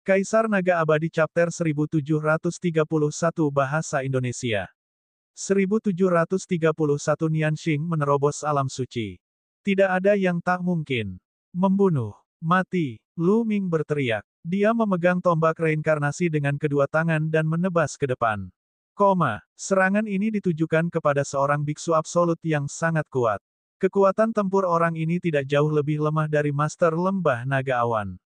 Kaisar Naga Abadi Chapter 1731 Bahasa Indonesia 1731 Nianxing menerobos alam suci. Tidak ada yang tak mungkin. Membunuh. Mati. Lu Ming berteriak. Dia memegang tombak reinkarnasi dengan kedua tangan dan menebas ke depan. Serangan ini ditujukan kepada seorang biksu absolut yang sangat kuat. Kekuatan tempur orang ini tidak jauh lebih lemah dari Master Lembah Naga Awan.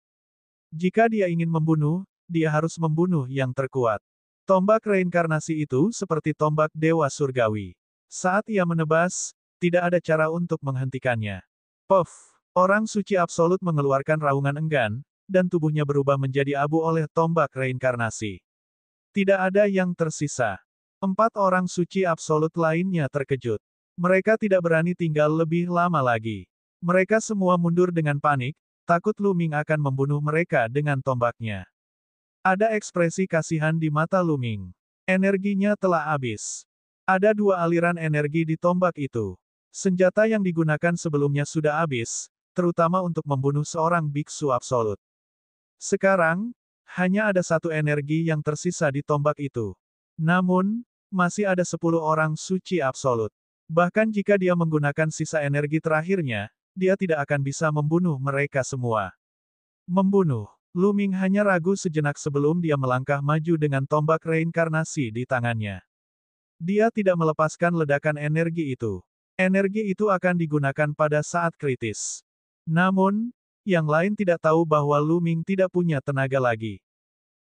Jika dia ingin membunuh, dia harus membunuh yang terkuat. Tombak reinkarnasi itu seperti tombak Dewa Surgawi. Saat ia menebas, tidak ada cara untuk menghentikannya. Puff! Orang suci absolut mengeluarkan raungan enggan, dan tubuhnya berubah menjadi abu oleh tombak reinkarnasi. Tidak ada yang tersisa. 4 orang suci absolut lainnya terkejut. Mereka tidak berani tinggal lebih lama lagi. Mereka semua mundur dengan panik, takut Lu Ming akan membunuh mereka dengan tombaknya. Ada ekspresi kasihan di mata Lu Ming. Energinya telah habis. Ada 2 aliran energi di tombak itu. Senjata yang digunakan sebelumnya sudah habis, terutama untuk membunuh seorang biksu absolut. Sekarang, hanya ada 1 energi yang tersisa di tombak itu. Namun, masih ada 10 orang suci absolut. Bahkan jika dia menggunakan sisa energi terakhirnya, dia tidak akan bisa membunuh mereka semua. Membunuh. Lu Ming hanya ragu sejenak sebelum dia melangkah maju dengan tombak reinkarnasi di tangannya. Dia tidak melepaskan ledakan energi itu. Energi itu akan digunakan pada saat kritis. Namun, yang lain tidak tahu bahwa Lu Ming tidak punya tenaga lagi.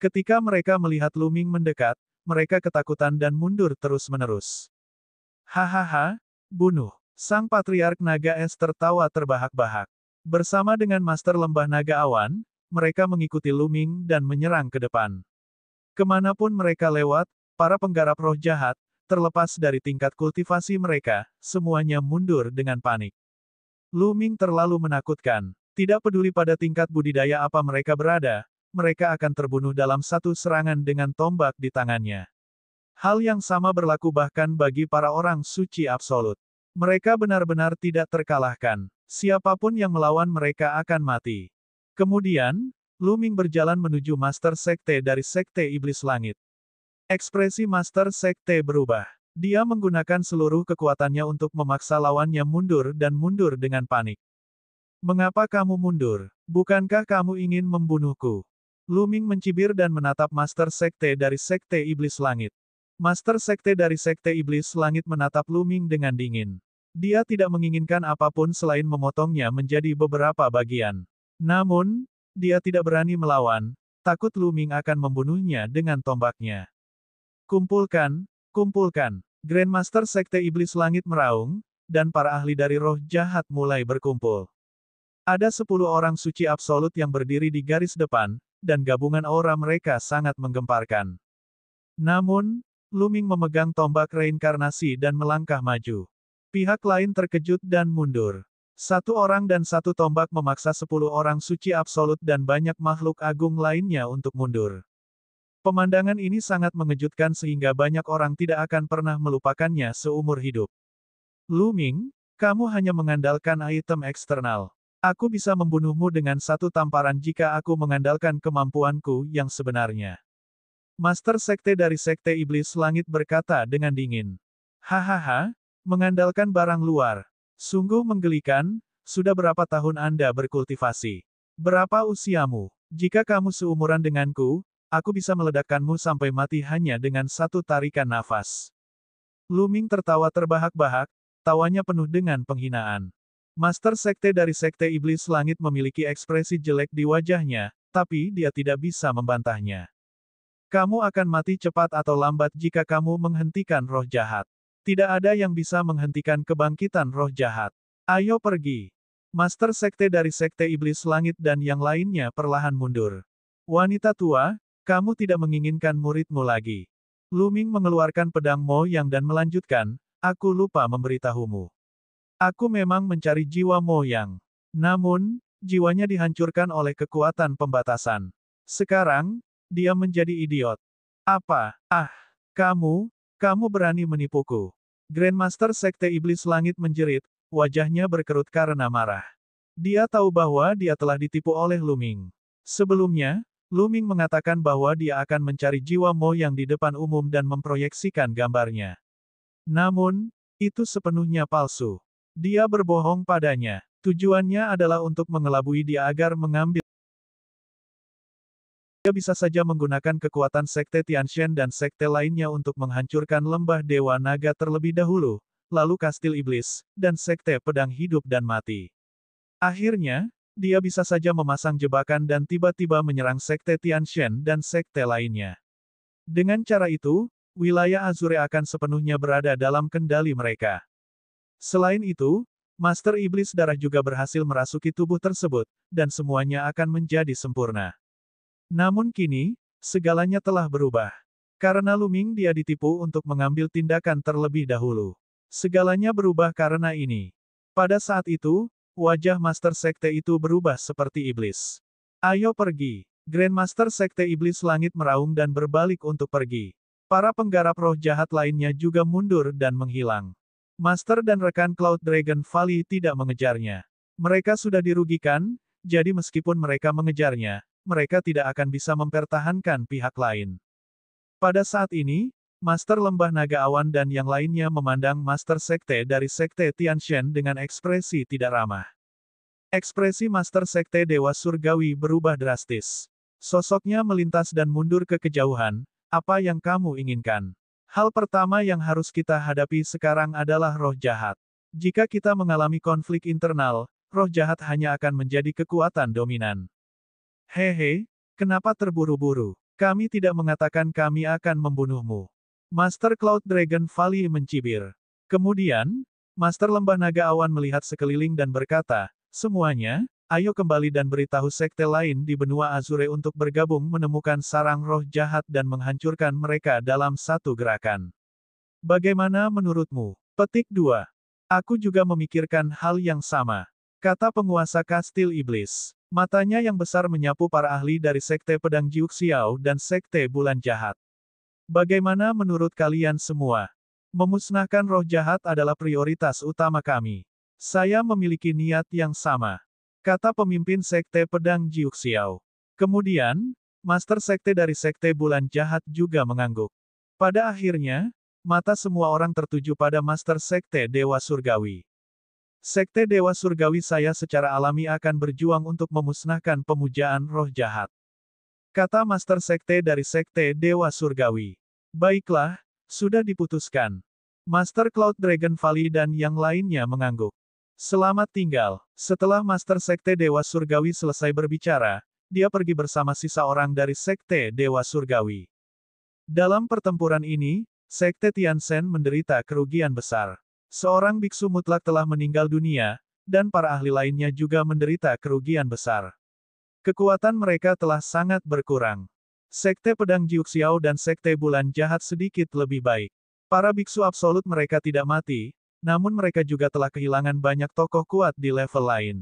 Ketika mereka melihat Lu Ming mendekat, mereka ketakutan dan mundur terus-menerus. Hahaha, bunuh. Sang Patriark Naga Es tertawa terbahak-bahak. Bersama dengan Master Lembah Naga Awan, mereka mengikuti Lu Ming dan menyerang ke depan. Kemanapun mereka lewat, para penggarap roh jahat, terlepas dari tingkat kultivasi mereka, semuanya mundur dengan panik. Lu Ming terlalu menakutkan. Tidak peduli pada tingkat budidaya apa mereka berada, mereka akan terbunuh dalam satu serangan dengan tombak di tangannya. Hal yang sama berlaku bahkan bagi para orang suci absolut. Mereka benar-benar tidak terkalahkan. Siapapun yang melawan mereka akan mati. Kemudian, Lu Ming berjalan menuju Master Sekte dari Sekte Iblis Langit. Ekspresi Master Sekte berubah. Dia menggunakan seluruh kekuatannya untuk memaksa lawannya mundur dan mundur dengan panik. Mengapa kamu mundur? Bukankah kamu ingin membunuhku? Lu Ming mencibir dan menatap Master Sekte dari Sekte Iblis Langit. Master Sekte dari Sekte Iblis Langit menatap Lu Ming dengan dingin. Dia tidak menginginkan apapun selain memotongnya menjadi beberapa bagian. Namun, dia tidak berani melawan, takut Lu Ming akan membunuhnya dengan tombaknya. Kumpulkan, kumpulkan. Grandmaster Sekte Iblis Langit meraung, dan para ahli dari roh jahat mulai berkumpul. Ada 10 orang suci absolut yang berdiri di garis depan, dan gabungan aura mereka sangat menggemparkan. Namun, Lu Ming memegang tombak reinkarnasi dan melangkah maju. Pihak lain terkejut dan mundur. 1 orang dan 1 tombak memaksa 10 orang suci absolut dan banyak makhluk agung lainnya untuk mundur. Pemandangan ini sangat mengejutkan sehingga banyak orang tidak akan pernah melupakannya seumur hidup. Lu Ming, kamu hanya mengandalkan item eksternal. Aku bisa membunuhmu dengan 1 tamparan jika aku mengandalkan kemampuanku yang sebenarnya. Master Sekte dari Sekte Iblis Langit berkata dengan dingin. Hahaha, mengandalkan barang luar. Sungguh menggelikan, sudah berapa tahun Anda berkultivasi? Berapa usiamu? Jika kamu seumuran denganku, aku bisa meledakkanmu sampai mati hanya dengan 1 tarikan nafas. Lu Ming tertawa terbahak-bahak, tawanya penuh dengan penghinaan. Master Sekte dari Sekte Iblis Langit memiliki ekspresi jelek di wajahnya, tapi dia tidak bisa membantahnya. Kamu akan mati cepat atau lambat jika kamu menghentikan roh jahat. Tidak ada yang bisa menghentikan kebangkitan roh jahat. Ayo pergi. Master Sekte dari Sekte Iblis Langit dan yang lainnya perlahan mundur. Wanita tua, kamu tidak menginginkan muridmu lagi. Lu Ming mengeluarkan pedang Mo Yang dan melanjutkan, aku lupa memberitahumu. Aku memang mencari jiwa Mo Yang. Namun, jiwanya dihancurkan oleh kekuatan pembatasan. Sekarang, dia menjadi idiot. Apa? Kamu berani menipuku. Grandmaster Sekte Iblis Langit menjerit, wajahnya berkerut karena marah. Dia tahu bahwa dia telah ditipu oleh Lu Ming. Sebelumnya, Lu Ming mengatakan bahwa dia akan mencari jiwa Mo yang di depan umum dan memproyeksikan gambarnya. Namun, itu sepenuhnya palsu. Dia berbohong padanya. Tujuannya adalah untuk mengelabui dia agar mengambil. Dia bisa saja menggunakan kekuatan Sekte Tianshan dan sekte lainnya untuk menghancurkan lembah Dewa Naga terlebih dahulu, lalu Kastil Iblis, dan Sekte Pedang Hidup dan Mati. Akhirnya, dia bisa saja memasang jebakan dan tiba-tiba menyerang Sekte Tianshan dan sekte lainnya. Dengan cara itu, wilayah Azure akan sepenuhnya berada dalam kendali mereka. Selain itu, Master Iblis Darah juga berhasil merasuki tubuh tersebut, dan semuanya akan menjadi sempurna. Namun kini, segalanya telah berubah. Karena Lu Ming dia ditipu untuk mengambil tindakan terlebih dahulu. Segalanya berubah karena ini. Pada saat itu, wajah Master Sekte itu berubah seperti iblis. Ayo pergi. Grandmaster Sekte Iblis Langit meraung dan berbalik untuk pergi. Para penggarap roh jahat lainnya juga mundur dan menghilang. Master dan rekan Cloud Dragon Valley tidak mengejarnya. Mereka sudah dirugikan, jadi meskipun mereka mengejarnya, mereka tidak akan bisa mempertahankan pihak lain. Pada saat ini, Master Lembah Naga Awan dan yang lainnya memandang Master Sekte dari Sekte Tianshan dengan ekspresi tidak ramah. Ekspresi Master Sekte Dewa Surgawi berubah drastis. Sosoknya melintas dan mundur ke kejauhan. Apa yang kamu inginkan? Hal pertama yang harus kita hadapi sekarang adalah roh jahat. Jika kita mengalami konflik internal, roh jahat hanya akan menjadi kekuatan dominan. Hehe, kenapa terburu-buru? Kami tidak mengatakan kami akan membunuhmu. Master Cloud Dragon Valley mencibir. Kemudian, Master Lembah Naga Awan melihat sekeliling dan berkata, semuanya, ayo kembali dan beritahu sekte lain di benua Azure untuk bergabung menemukan sarang roh jahat dan menghancurkan mereka dalam satu gerakan. Bagaimana menurutmu? Petik 2. Aku juga memikirkan hal yang sama. Kata penguasa Kastil Iblis. Matanya yang besar menyapu para ahli dari Sekte Pedang Jiuxiao dan Sekte Bulan Jahat. Bagaimana menurut kalian semua? Memusnahkan roh jahat adalah prioritas utama kami. Saya memiliki niat yang sama. Kata pemimpin Sekte Pedang Jiuxiao. Kemudian, Master Sekte dari Sekte Bulan Jahat juga mengangguk. Pada akhirnya, mata semua orang tertuju pada Master Sekte Dewa Surgawi. Sekte Dewa Surgawi saya secara alami akan berjuang untuk memusnahkan pemujaan roh jahat. Kata Master Sekte dari Sekte Dewa Surgawi. Baiklah, sudah diputuskan. Master Cloud Dragon Valley dan yang lainnya mengangguk. Selamat tinggal. Setelah Master Sekte Dewa Surgawi selesai berbicara, dia pergi bersama sisa orang dari Sekte Dewa Surgawi. Dalam pertempuran ini, Sekte Tianshan menderita kerugian besar. Seorang biksu mutlak telah meninggal dunia, dan para ahli lainnya juga menderita kerugian besar. Kekuatan mereka telah sangat berkurang. Sekte Pedang Jiuxiao dan Sekte Bulan Jahat sedikit lebih baik. Para biksu absolut mereka tidak mati, namun mereka juga telah kehilangan banyak tokoh kuat di level lain.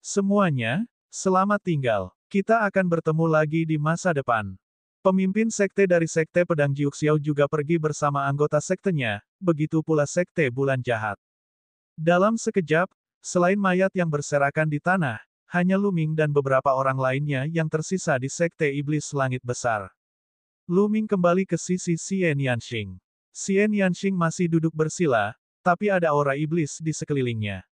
Semuanya, selamat tinggal. Kita akan bertemu lagi di masa depan. Pemimpin sekte dari Sekte Pedang Jiuxiao juga pergi bersama anggota sektenya, begitu pula Sekte Bulan Jahat. Dalam sekejap, selain mayat yang berserakan di tanah, hanya Lu Ming dan beberapa orang lainnya yang tersisa di Sekte Iblis Langit Besar. Lu Ming kembali ke sisi Xie Nianxing. Xie Nianxing masih duduk bersila, tapi ada aura iblis di sekelilingnya.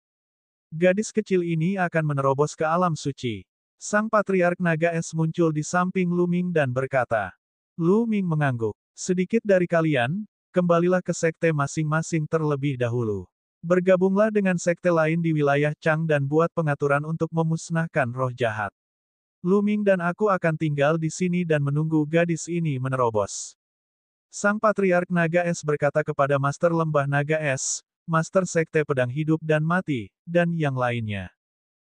Gadis kecil ini akan menerobos ke alam suci. Sang Patriark Naga Es muncul di samping Lu Ming dan berkata. Lu Ming mengangguk. Sedikit dari kalian, kembalilah ke sekte masing-masing terlebih dahulu. Bergabunglah dengan sekte lain di wilayah Chang dan buat pengaturan untuk memusnahkan roh jahat. Lu Ming dan aku akan tinggal di sini dan menunggu gadis ini menerobos. Sang Patriark Naga Es berkata kepada Master Lembah Naga Es, Master Sekte Pedang Hidup dan Mati, dan yang lainnya.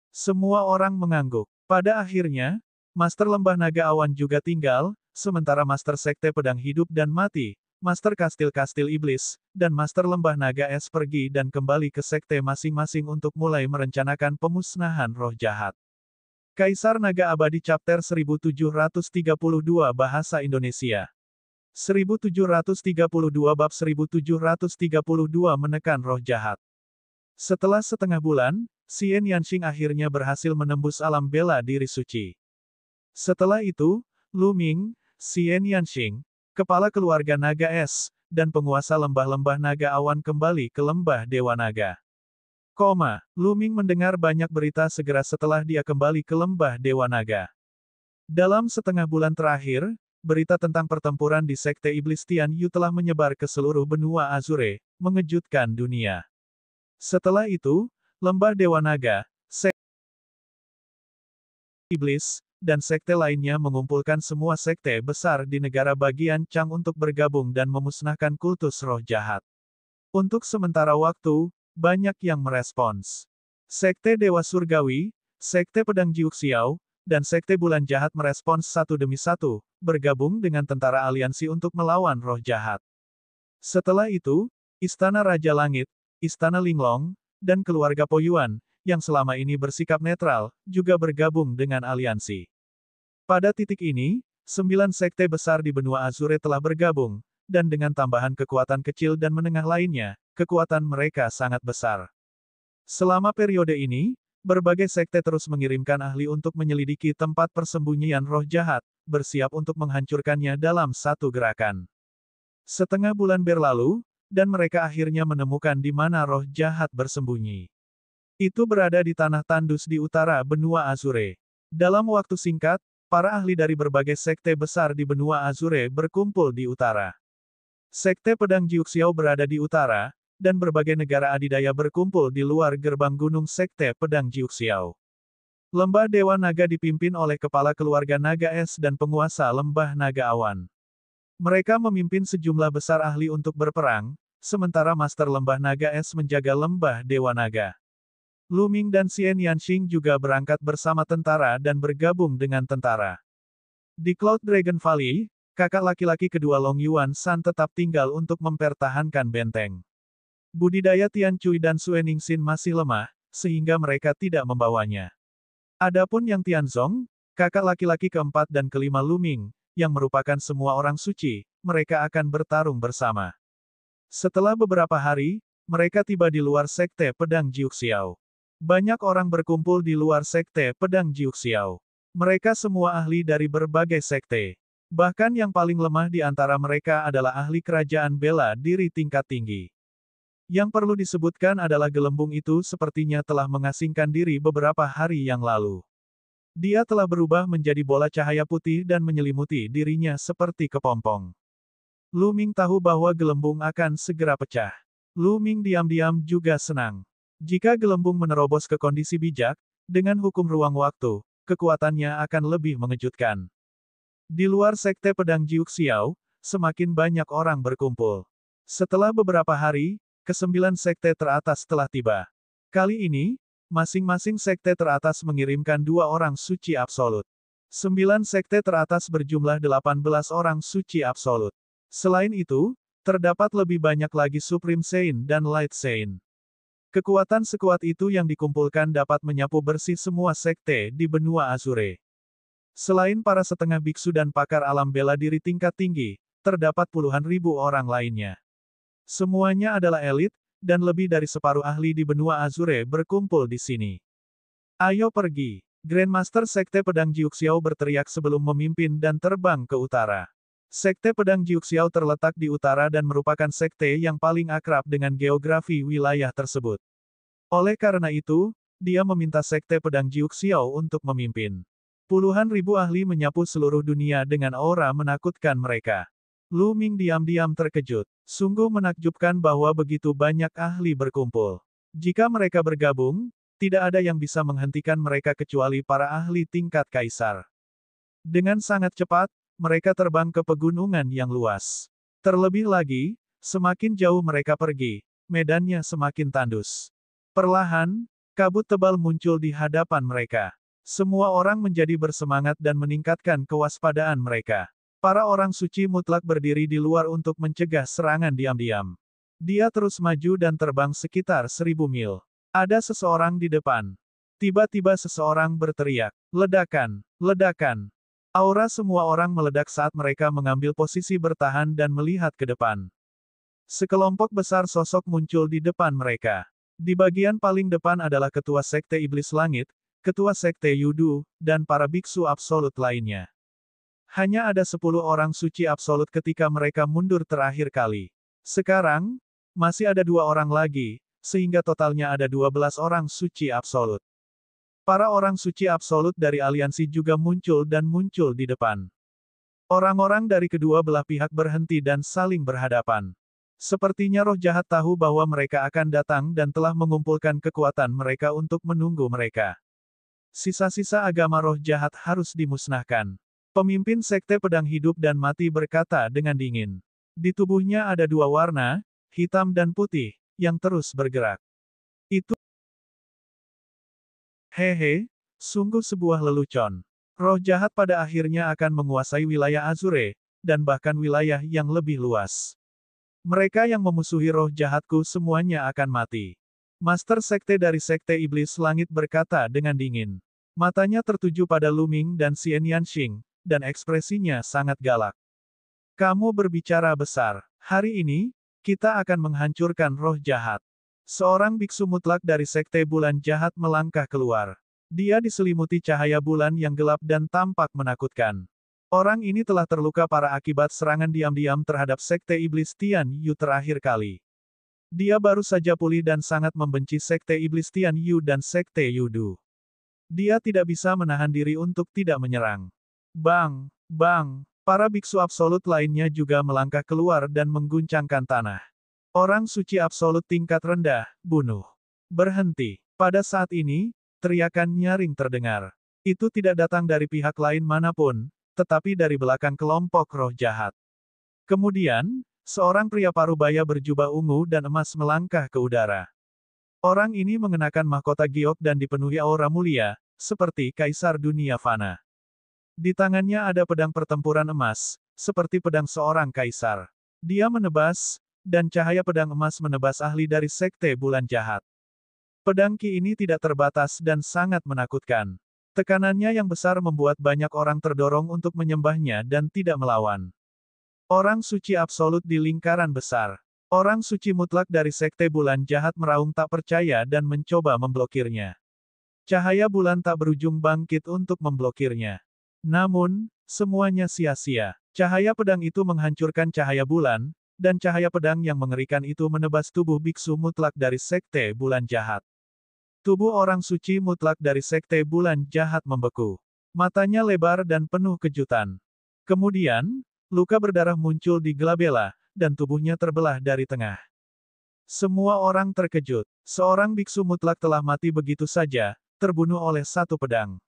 Semua orang mengangguk. Pada akhirnya, Master Lembah Naga Awan juga tinggal, sementara Master Sekte Pedang Hidup dan Mati, Master Kastil-Kastil Iblis, dan Master Lembah Naga Es pergi dan kembali ke sekte masing-masing untuk mulai merencanakan pemusnahan roh jahat. Kaisar Naga Abadi Chapter 1732 Bahasa Indonesia 1732 bab 1732 menekan roh jahat. Setelah setengah bulan, Xie Nianxing akhirnya berhasil menembus alam bela diri suci. Setelah itu, Lu Ming, Xian Yanxing, kepala keluarga naga es, dan penguasa lembah-lembah naga awan kembali ke lembah Dewa Naga. Lu Ming mendengar banyak berita segera setelah dia kembali ke lembah Dewa Naga. Dalam setengah bulan terakhir, berita tentang pertempuran di Sekte Iblis Tian Yu telah menyebar ke seluruh benua Azure, mengejutkan dunia. Setelah itu, lembah Dewa Naga, Sekte Iblis, dan sekte lainnya mengumpulkan semua sekte besar di negara bagian Chang untuk bergabung dan memusnahkan kultus roh jahat. Untuk sementara waktu, banyak yang merespons. Sekte Dewa Surgawi, Sekte Pedang Jiuxiao, dan Sekte Bulan Jahat merespons satu demi satu, bergabung dengan tentara aliansi untuk melawan roh jahat. Setelah itu, Istana Raja Langit, Istana Linglong, dan keluarga Po Yuan, yang selama ini bersikap netral, juga bergabung dengan aliansi. Pada titik ini, 9 sekte besar di benua Azure telah bergabung, dan dengan tambahan kekuatan kecil dan menengah lainnya, kekuatan mereka sangat besar. Selama periode ini, berbagai sekte terus mengirimkan ahli untuk menyelidiki tempat persembunyian roh jahat, bersiap untuk menghancurkannya dalam satu gerakan. Setengah bulan berlalu, dan mereka akhirnya menemukan di mana roh jahat bersembunyi. Itu berada di tanah tandus di utara benua Azure. Dalam waktu singkat, para ahli dari berbagai sekte besar di benua Azure berkumpul di utara. Sekte Pedang Jiuxiao berada di utara, dan berbagai negara adidaya berkumpul di luar gerbang gunung Sekte Pedang Jiuxiao. Lembah Dewa Naga dipimpin oleh kepala keluarga Naga Es dan penguasa Lembah Naga Awan. Mereka memimpin sejumlah besar ahli untuk berperang, sementara Master Lembah Naga Es menjaga Lembah Dewa Naga. Lu Ming dan Xian Yanxing juga berangkat bersama tentara dan bergabung dengan tentara. Di Cloud Dragon Valley, kakak laki-laki kedua Long Yuan San tetap tinggal untuk mempertahankan benteng. Budidaya Tian Cui dan Sue Ningsin masih lemah, sehingga mereka tidak membawanya. Adapun yang Tianzong, kakak laki-laki keempat dan kelima Lu Ming, yang merupakan semua orang suci, mereka akan bertarung bersama. Setelah beberapa hari, mereka tiba di luar Sekte Pedang Jiuxiao. Banyak orang berkumpul di luar Sekte Pedang Jiuxiao. Mereka semua ahli dari berbagai sekte. Bahkan yang paling lemah di antara mereka adalah ahli kerajaan bela diri tingkat tinggi. Yang perlu disebutkan adalah gelembung itu sepertinya telah mengasingkan diri beberapa hari yang lalu. Dia telah berubah menjadi bola cahaya putih dan menyelimuti dirinya seperti kepompong. Lu Ming tahu bahwa gelembung akan segera pecah. Lu Ming diam-diam juga senang. Jika gelembung menerobos ke kondisi bijak, dengan hukum ruang waktu, kekuatannya akan lebih mengejutkan. Di luar Sekte Pedang Jiuxiao, semakin banyak orang berkumpul. Setelah beberapa hari, ke-9 sekte teratas telah tiba. Kali ini, masing-masing sekte teratas mengirimkan 2 orang suci absolut. 9 sekte teratas berjumlah 18 orang suci absolut. Selain itu, terdapat lebih banyak lagi Supreme Saint dan Light Saint. Kekuatan sekuat itu yang dikumpulkan dapat menyapu bersih semua sekte di benua Azure. Selain para setengah biksu dan pakar alam bela diri tingkat tinggi, terdapat puluhan ribu orang lainnya. Semuanya adalah elit, dan lebih dari separuh ahli di benua Azure berkumpul di sini. Ayo pergi! Grandmaster Sekte Pedang Jiuxiao berteriak sebelum memimpin dan terbang ke utara. Sekte Pedang Jiuxiao terletak di utara dan merupakan sekte yang paling akrab dengan geografi wilayah tersebut. Oleh karena itu, dia meminta Sekte Pedang Jiuxiao untuk memimpin. Puluhan ribu ahli menyapu seluruh dunia dengan aura menakutkan mereka. Lu Ming diam-diam terkejut. Sungguh menakjubkan bahwa begitu banyak ahli berkumpul. Jika mereka bergabung, tidak ada yang bisa menghentikan mereka kecuali para ahli tingkat kaisar. Dengan sangat cepat, mereka terbang ke pegunungan yang luas. Terlebih lagi, semakin jauh mereka pergi, medannya semakin tandus. Perlahan, kabut tebal muncul di hadapan mereka. Semua orang menjadi bersemangat dan meningkatkan kewaspadaan mereka. Para orang suci mutlak berdiri di luar untuk mencegah serangan diam-diam. Dia terus maju dan terbang sekitar 1000 mil. Ada seseorang di depan. Tiba-tiba seseorang berteriak, "Ledakan! Ledakan!" Aura semua orang meledak saat mereka mengambil posisi bertahan dan melihat ke depan. Sekelompok besar sosok muncul di depan mereka. Di bagian paling depan adalah ketua Sekte Iblis Langit, ketua sekte Yudu, dan para biksu absolut lainnya. Hanya ada 10 orang suci absolut ketika mereka mundur terakhir kali. Sekarang, masih ada 2 orang lagi, sehingga totalnya ada 12 orang suci absolut. Para orang suci absolut dari aliansi juga muncul dan muncul di depan. Orang-orang dari kedua belah pihak berhenti dan saling berhadapan. Sepertinya roh jahat tahu bahwa mereka akan datang dan telah mengumpulkan kekuatan mereka untuk menunggu mereka. Sisa-sisa agama roh jahat harus dimusnahkan. Pemimpin sekte pedang hidup dan mati berkata dengan dingin. Di tubuhnya ada 2 warna, hitam dan putih, yang terus bergerak. Itu hehe, sungguh sebuah lelucon. Roh jahat pada akhirnya akan menguasai wilayah Azure, dan bahkan wilayah yang lebih luas. Mereka yang memusuhi roh jahatku semuanya akan mati. Master sekte dari sekte iblis langit berkata dengan dingin. Matanya tertuju pada Lu Ming dan Xian Yanxing, dan ekspresinya sangat galak. Kamu berbicara besar. Hari ini, kita akan menghancurkan roh jahat. Seorang biksu mutlak dari sekte bulan jahat melangkah keluar. Dia diselimuti cahaya bulan yang gelap dan tampak menakutkan. Orang ini telah terluka parah akibat serangan diam-diam terhadap sekte iblis Tian Yu terakhir kali. Dia baru saja pulih dan sangat membenci sekte iblis Tian Yu dan sekte Yudu. Dia tidak bisa menahan diri untuk tidak menyerang. Bang, bang, para biksu absolut lainnya juga melangkah keluar dan mengguncangkan tanah. Orang suci absolut tingkat rendah, bunuh. Berhenti. Pada saat ini, teriakan nyaring terdengar. Itu tidak datang dari pihak lain manapun, tetapi dari belakang kelompok roh jahat. Kemudian, seorang pria parubaya berjubah ungu dan emas melangkah ke udara. Orang ini mengenakan mahkota giok dan dipenuhi aura mulia, seperti kaisar dunia fana. Di tangannya ada pedang pertempuran emas, seperti pedang seorang kaisar. Dia menebas, dan cahaya pedang emas menebas ahli dari sekte bulan jahat. Pedang Ki ini tidak terbatas dan sangat menakutkan. Tekanannya yang besar membuat banyak orang terdorong untuk menyembahnya dan tidak melawan. Orang suci absolut di lingkaran besar. Orang suci mutlak dari sekte bulan jahat meraung tak percaya dan mencoba memblokirnya. Cahaya bulan tak berujung bangkit untuk memblokirnya. Namun, semuanya sia-sia. Cahaya pedang itu menghancurkan cahaya bulan, dan cahaya pedang yang mengerikan itu menebas tubuh biksu mutlak dari sekte bulan jahat. Tubuh orang suci mutlak dari sekte bulan jahat membeku. Matanya lebar dan penuh kejutan. Kemudian, luka berdarah muncul di glabella, dan tubuhnya terbelah dari tengah. Semua orang terkejut. Seorang biksu mutlak telah mati begitu saja, terbunuh oleh satu pedang.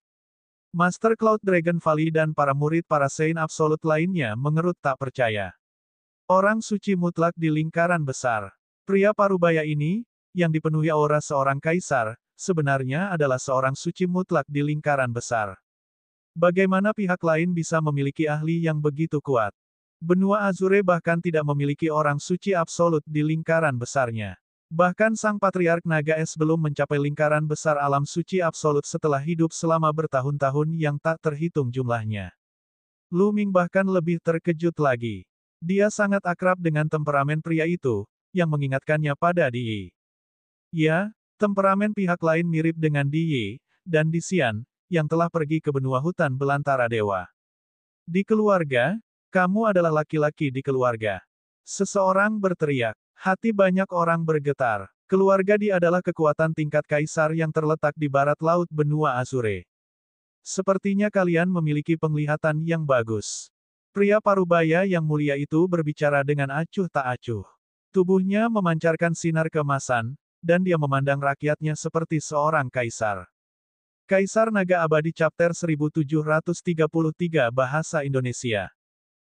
Master Cloud Dragon Valley dan para murid para Saint Absolut lainnya mengerut tak percaya. Orang suci mutlak di lingkaran besar. Pria parubaya ini, yang dipenuhi aura seorang kaisar, sebenarnya adalah seorang suci mutlak di lingkaran besar. Bagaimana pihak lain bisa memiliki ahli yang begitu kuat? Benua Azure bahkan tidak memiliki orang suci absolut di lingkaran besarnya. Bahkan sang patriark naga es belum mencapai lingkaran besar alam suci absolut setelah hidup selama bertahun-tahun yang tak terhitung jumlahnya. Lu Ming bahkan lebih terkejut lagi. Dia sangat akrab dengan temperamen pria itu, yang mengingatkannya pada Di. Ya, temperamen pihak lain mirip dengan Di, dan Di Xian, yang telah pergi ke benua hutan belantara dewa. Di keluarga, kamu adalah laki-laki di keluarga. Seseorang berteriak. Hati banyak orang bergetar. Keluarga Di adalah kekuatan tingkat kaisar yang terletak di barat laut benua Azure. Sepertinya kalian memiliki penglihatan yang bagus. Pria parubaya yang mulia itu berbicara dengan acuh tak acuh. Tubuhnya memancarkan sinar keemasan, dan dia memandang rakyatnya seperti seorang kaisar. Kaisar Naga Abadi Chapter 1733 Bahasa Indonesia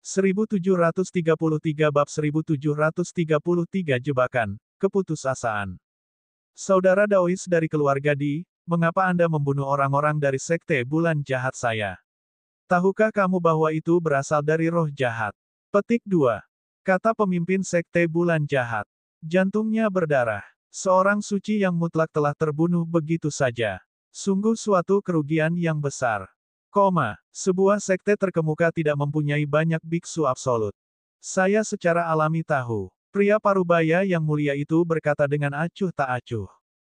1733 Bab 1733 Jebakan, Keputusasaan. Saudara Daois dari keluarga Di, mengapa Anda membunuh orang-orang dari sekte bulan jahat saya? Tahukah kamu bahwa itu berasal dari roh jahat? Petik 2. Kata pemimpin sekte bulan jahat. Jantungnya berdarah. Seorang suci yang mutlak telah terbunuh begitu saja. Sungguh suatu kerugian yang besar. Sebuah sekte terkemuka tidak mempunyai banyak biksu absolut. Saya secara alami tahu. Pria parubaya yang mulia itu berkata dengan acuh tak acuh.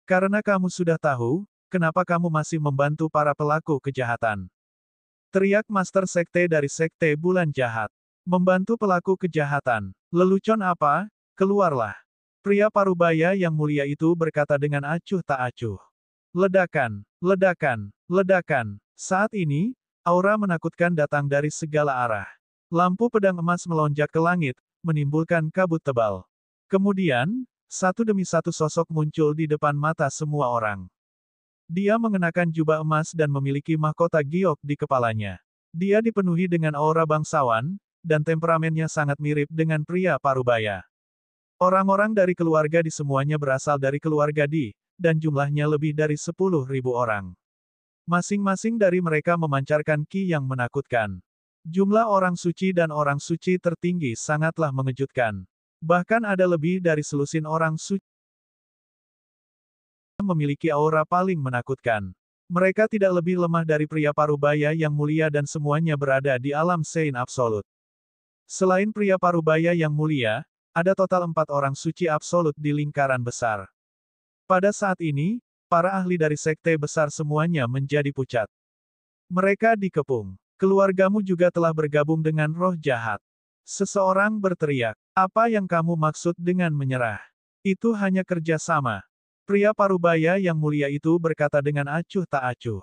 Karena kamu sudah tahu, kenapa kamu masih membantu para pelaku kejahatan? Teriak Master Sekte dari Sekte Bulan Jahat. Membantu pelaku kejahatan. Lelucon apa? Keluarlah. Pria parubaya yang mulia itu berkata dengan acuh tak acuh. Ledakan, ledakan, ledakan. Saat ini, aura menakutkan datang dari segala arah. Lampu pedang emas melonjak ke langit, menimbulkan kabut tebal. Kemudian, satu demi satu sosok muncul di depan mata semua orang. Dia mengenakan jubah emas dan memiliki mahkota giok di kepalanya. Dia dipenuhi dengan aura bangsawan, dan temperamennya sangat mirip dengan pria parubaya. Orang-orang dari keluarga Di semuanya berasal dari keluarga Di, dan jumlahnya lebih dari 10.000 orang. Masing-masing dari mereka memancarkan ki yang menakutkan. Jumlah orang suci dan orang suci tertinggi sangatlah mengejutkan. Bahkan ada lebih dari selusin orang suci memiliki aura paling menakutkan. Mereka tidak lebih lemah dari pria parubaya yang mulia dan semuanya berada di alam Sein absolut. Selain pria parubaya yang mulia, ada total 4 orang suci absolut di lingkaran besar. Pada saat ini, para ahli dari sekte besar semuanya menjadi pucat. Mereka dikepung. Keluargamu juga telah bergabung dengan roh jahat. Seseorang berteriak, apa yang kamu maksud dengan menyerah? Itu hanya kerjasama. Pria parubaya yang mulia itu berkata dengan acuh tak acuh.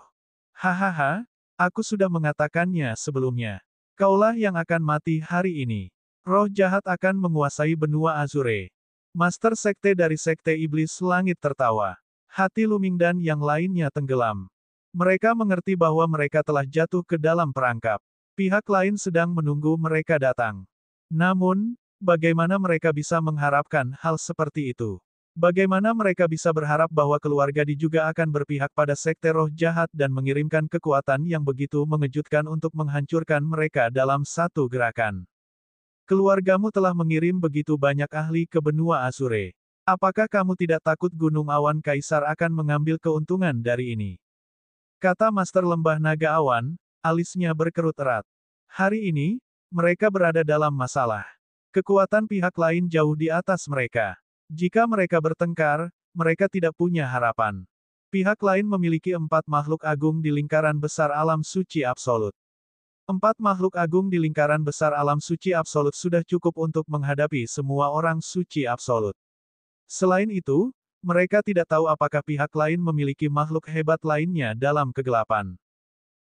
Hahaha, aku sudah mengatakannya sebelumnya. Kaulah yang akan mati hari ini. Roh jahat akan menguasai benua Azure. Master Sekte dari Sekte Iblis Langit tertawa. Hati Luming dan yang lainnya tenggelam. Mereka mengerti bahwa mereka telah jatuh ke dalam perangkap. Pihak lain sedang menunggu mereka datang. Namun, bagaimana mereka bisa mengharapkan hal seperti itu? Bagaimana mereka bisa berharap bahwa keluarga Di juga akan berpihak pada sekte roh jahat dan mengirimkan kekuatan yang begitu mengejutkan untuk menghancurkan mereka dalam satu gerakan? Keluargamu telah mengirim begitu banyak ahli ke benua Azure. Apakah kamu tidak takut Gunung Awan Kaisar akan mengambil keuntungan dari ini? Kata Master Lembah Naga Awan, alisnya berkerut erat. Hari ini, mereka berada dalam masalah. Kekuatan pihak lain jauh di atas mereka. Jika mereka bertengkar, mereka tidak punya harapan. Pihak lain memiliki 4 makhluk agung di lingkaran besar alam suci absolut. 4 makhluk agung di lingkaran besar alam suci absolut sudah cukup untuk menghadapi semua orang suci absolut. Selain itu, mereka tidak tahu apakah pihak lain memiliki makhluk hebat lainnya dalam kegelapan.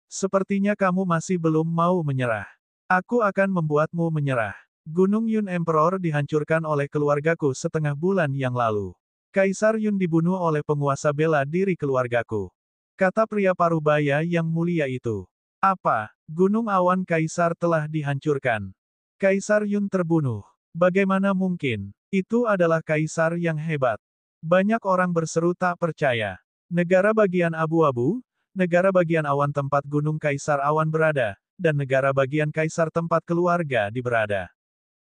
Sepertinya kamu masih belum mau menyerah. Aku akan membuatmu menyerah. Gunung Yun Emperor dihancurkan oleh keluargaku setengah bulan yang lalu. Kaisar Yun dibunuh oleh penguasa bela diri keluargaku. Kata pria parubaya yang mulia itu. Apa? Gunung Awan Kaisar telah dihancurkan. Kaisar Yun terbunuh. Bagaimana mungkin? Itu adalah kaisar yang hebat. Banyak orang berseru tak percaya. Negara bagian abu-abu, negara bagian awan tempat Gunung Kaisar Awan berada, dan negara bagian kaisar tempat keluarga Di berada.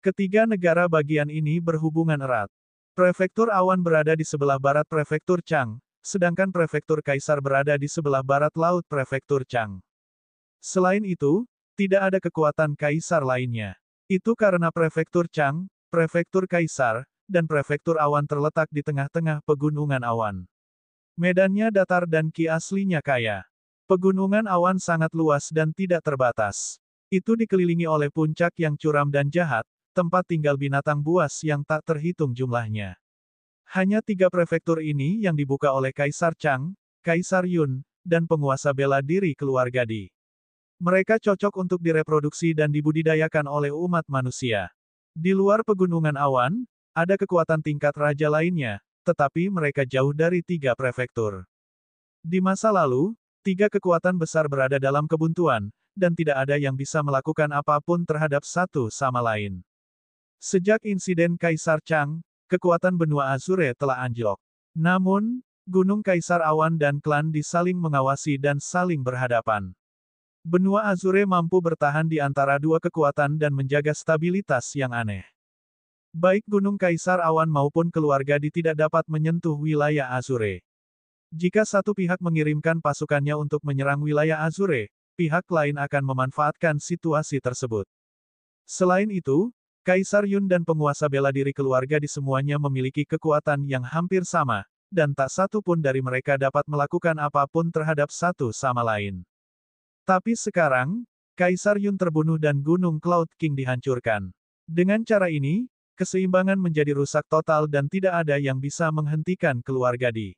Ketiga negara bagian ini berhubungan erat. Prefektur Awan berada di sebelah barat Prefektur Chang, sedangkan Prefektur Kaisar berada di sebelah barat laut Prefektur Chang. Selain itu, tidak ada kekuatan kaisar lainnya. Itu karena Prefektur Chang, Prefektur Kaisar, dan Prefektur Awan terletak di tengah-tengah pegunungan awan. Medannya datar dan ki aslinya kaya. Pegunungan awan sangat luas dan tidak terbatas. Itu dikelilingi oleh puncak yang curam dan jahat, tempat tinggal binatang buas yang tak terhitung jumlahnya. Hanya 3 prefektur ini yang dibuka oleh Kaisar Chang, Kaisar Yun, dan penguasa bela diri keluarga Di. Mereka cocok untuk direproduksi dan dibudidayakan oleh umat manusia. Di luar pegunungan awan, ada kekuatan tingkat raja lainnya, tetapi mereka jauh dari 3 prefektur. Di masa lalu, 3 kekuatan besar berada dalam kebuntuan, dan tidak ada yang bisa melakukan apapun terhadap satu sama lain. Sejak insiden Kaisar Chang, kekuatan benua Azure telah anjlok. Namun, Gunung Kaisar Awan dan klan Di saling mengawasi dan saling berhadapan. Benua Azure mampu bertahan di antara 2 kekuatan dan menjaga stabilitas yang aneh. Baik Gunung Kaisar Awan maupun keluarga Di tidak dapat menyentuh wilayah Azure. Jika satu pihak mengirimkan pasukannya untuk menyerang wilayah Azure, pihak lain akan memanfaatkan situasi tersebut. Selain itu, Kaisar Yun dan penguasa bela diri keluarga Di semuanya memiliki kekuatan yang hampir sama, dan tak satu pun dari mereka dapat melakukan apapun terhadap satu sama lain. Tapi sekarang, Kaisar Yun terbunuh dan Gunung Cloud King dihancurkan. Dengan cara ini, keseimbangan menjadi rusak total dan tidak ada yang bisa menghentikan keluarga Di.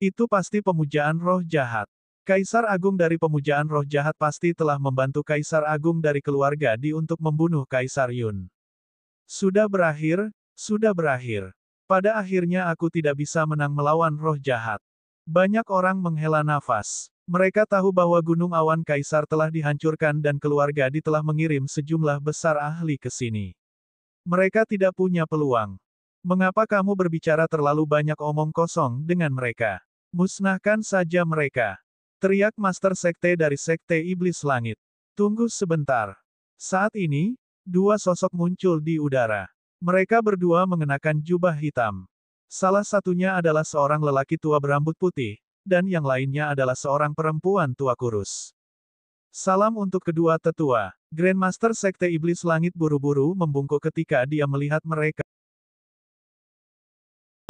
Itu pasti pemujaan roh jahat. Kaisar Agung dari pemujaan roh jahat pasti telah membantu Kaisar Agung dari keluarga Di untuk membunuh Kaisar Yun. Sudah berakhir, sudah berakhir. Pada akhirnya aku tidak bisa menang melawan roh jahat. Banyak orang menghela nafas. Mereka tahu bahwa Gunung Awan Kaisar telah dihancurkan dan keluarga Di telah mengirim sejumlah besar ahli ke sini. Mereka tidak punya peluang. Mengapa kamu berbicara terlalu banyak omong kosong dengan mereka? Musnahkan saja mereka. Teriak Master Sekte dari Sekte Iblis Langit. Tunggu sebentar. Saat ini, dua sosok muncul di udara. Mereka berdua mengenakan jubah hitam. Salah satunya adalah seorang lelaki tua berambut putih, dan yang lainnya adalah seorang perempuan tua kurus. Salam untuk kedua tetua. Grandmaster Sekte Iblis Langit buru-buru membungkuk ketika dia melihat mereka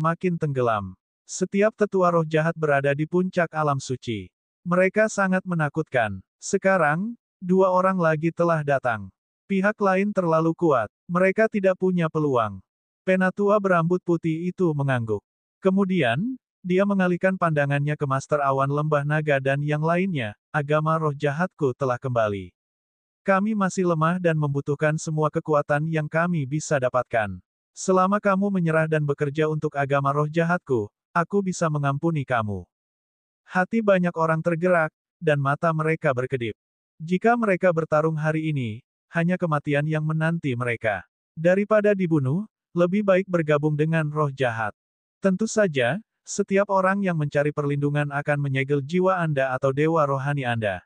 makin tenggelam. Setiap tetua roh jahat berada di puncak alam suci. Mereka sangat menakutkan. Sekarang, dua orang lagi telah datang. Pihak lain terlalu kuat. Mereka tidak punya peluang. Penatua berambut putih itu mengangguk. Kemudian, dia mengalihkan pandangannya ke Master Awan Lembah Naga dan yang lainnya, agama roh jahatku telah kembali. Kami masih lemah dan membutuhkan semua kekuatan yang kami bisa dapatkan. Selama kamu menyerah dan bekerja untuk agama roh jahatku, aku bisa mengampuni kamu. Hati banyak orang tergerak, dan mata mereka berkedip. Jika mereka bertarung hari ini, hanya kematian yang menanti mereka. Daripada dibunuh, lebih baik bergabung dengan roh jahat. Tentu saja, setiap orang yang mencari perlindungan akan menyegel jiwa Anda atau dewa rohani Anda.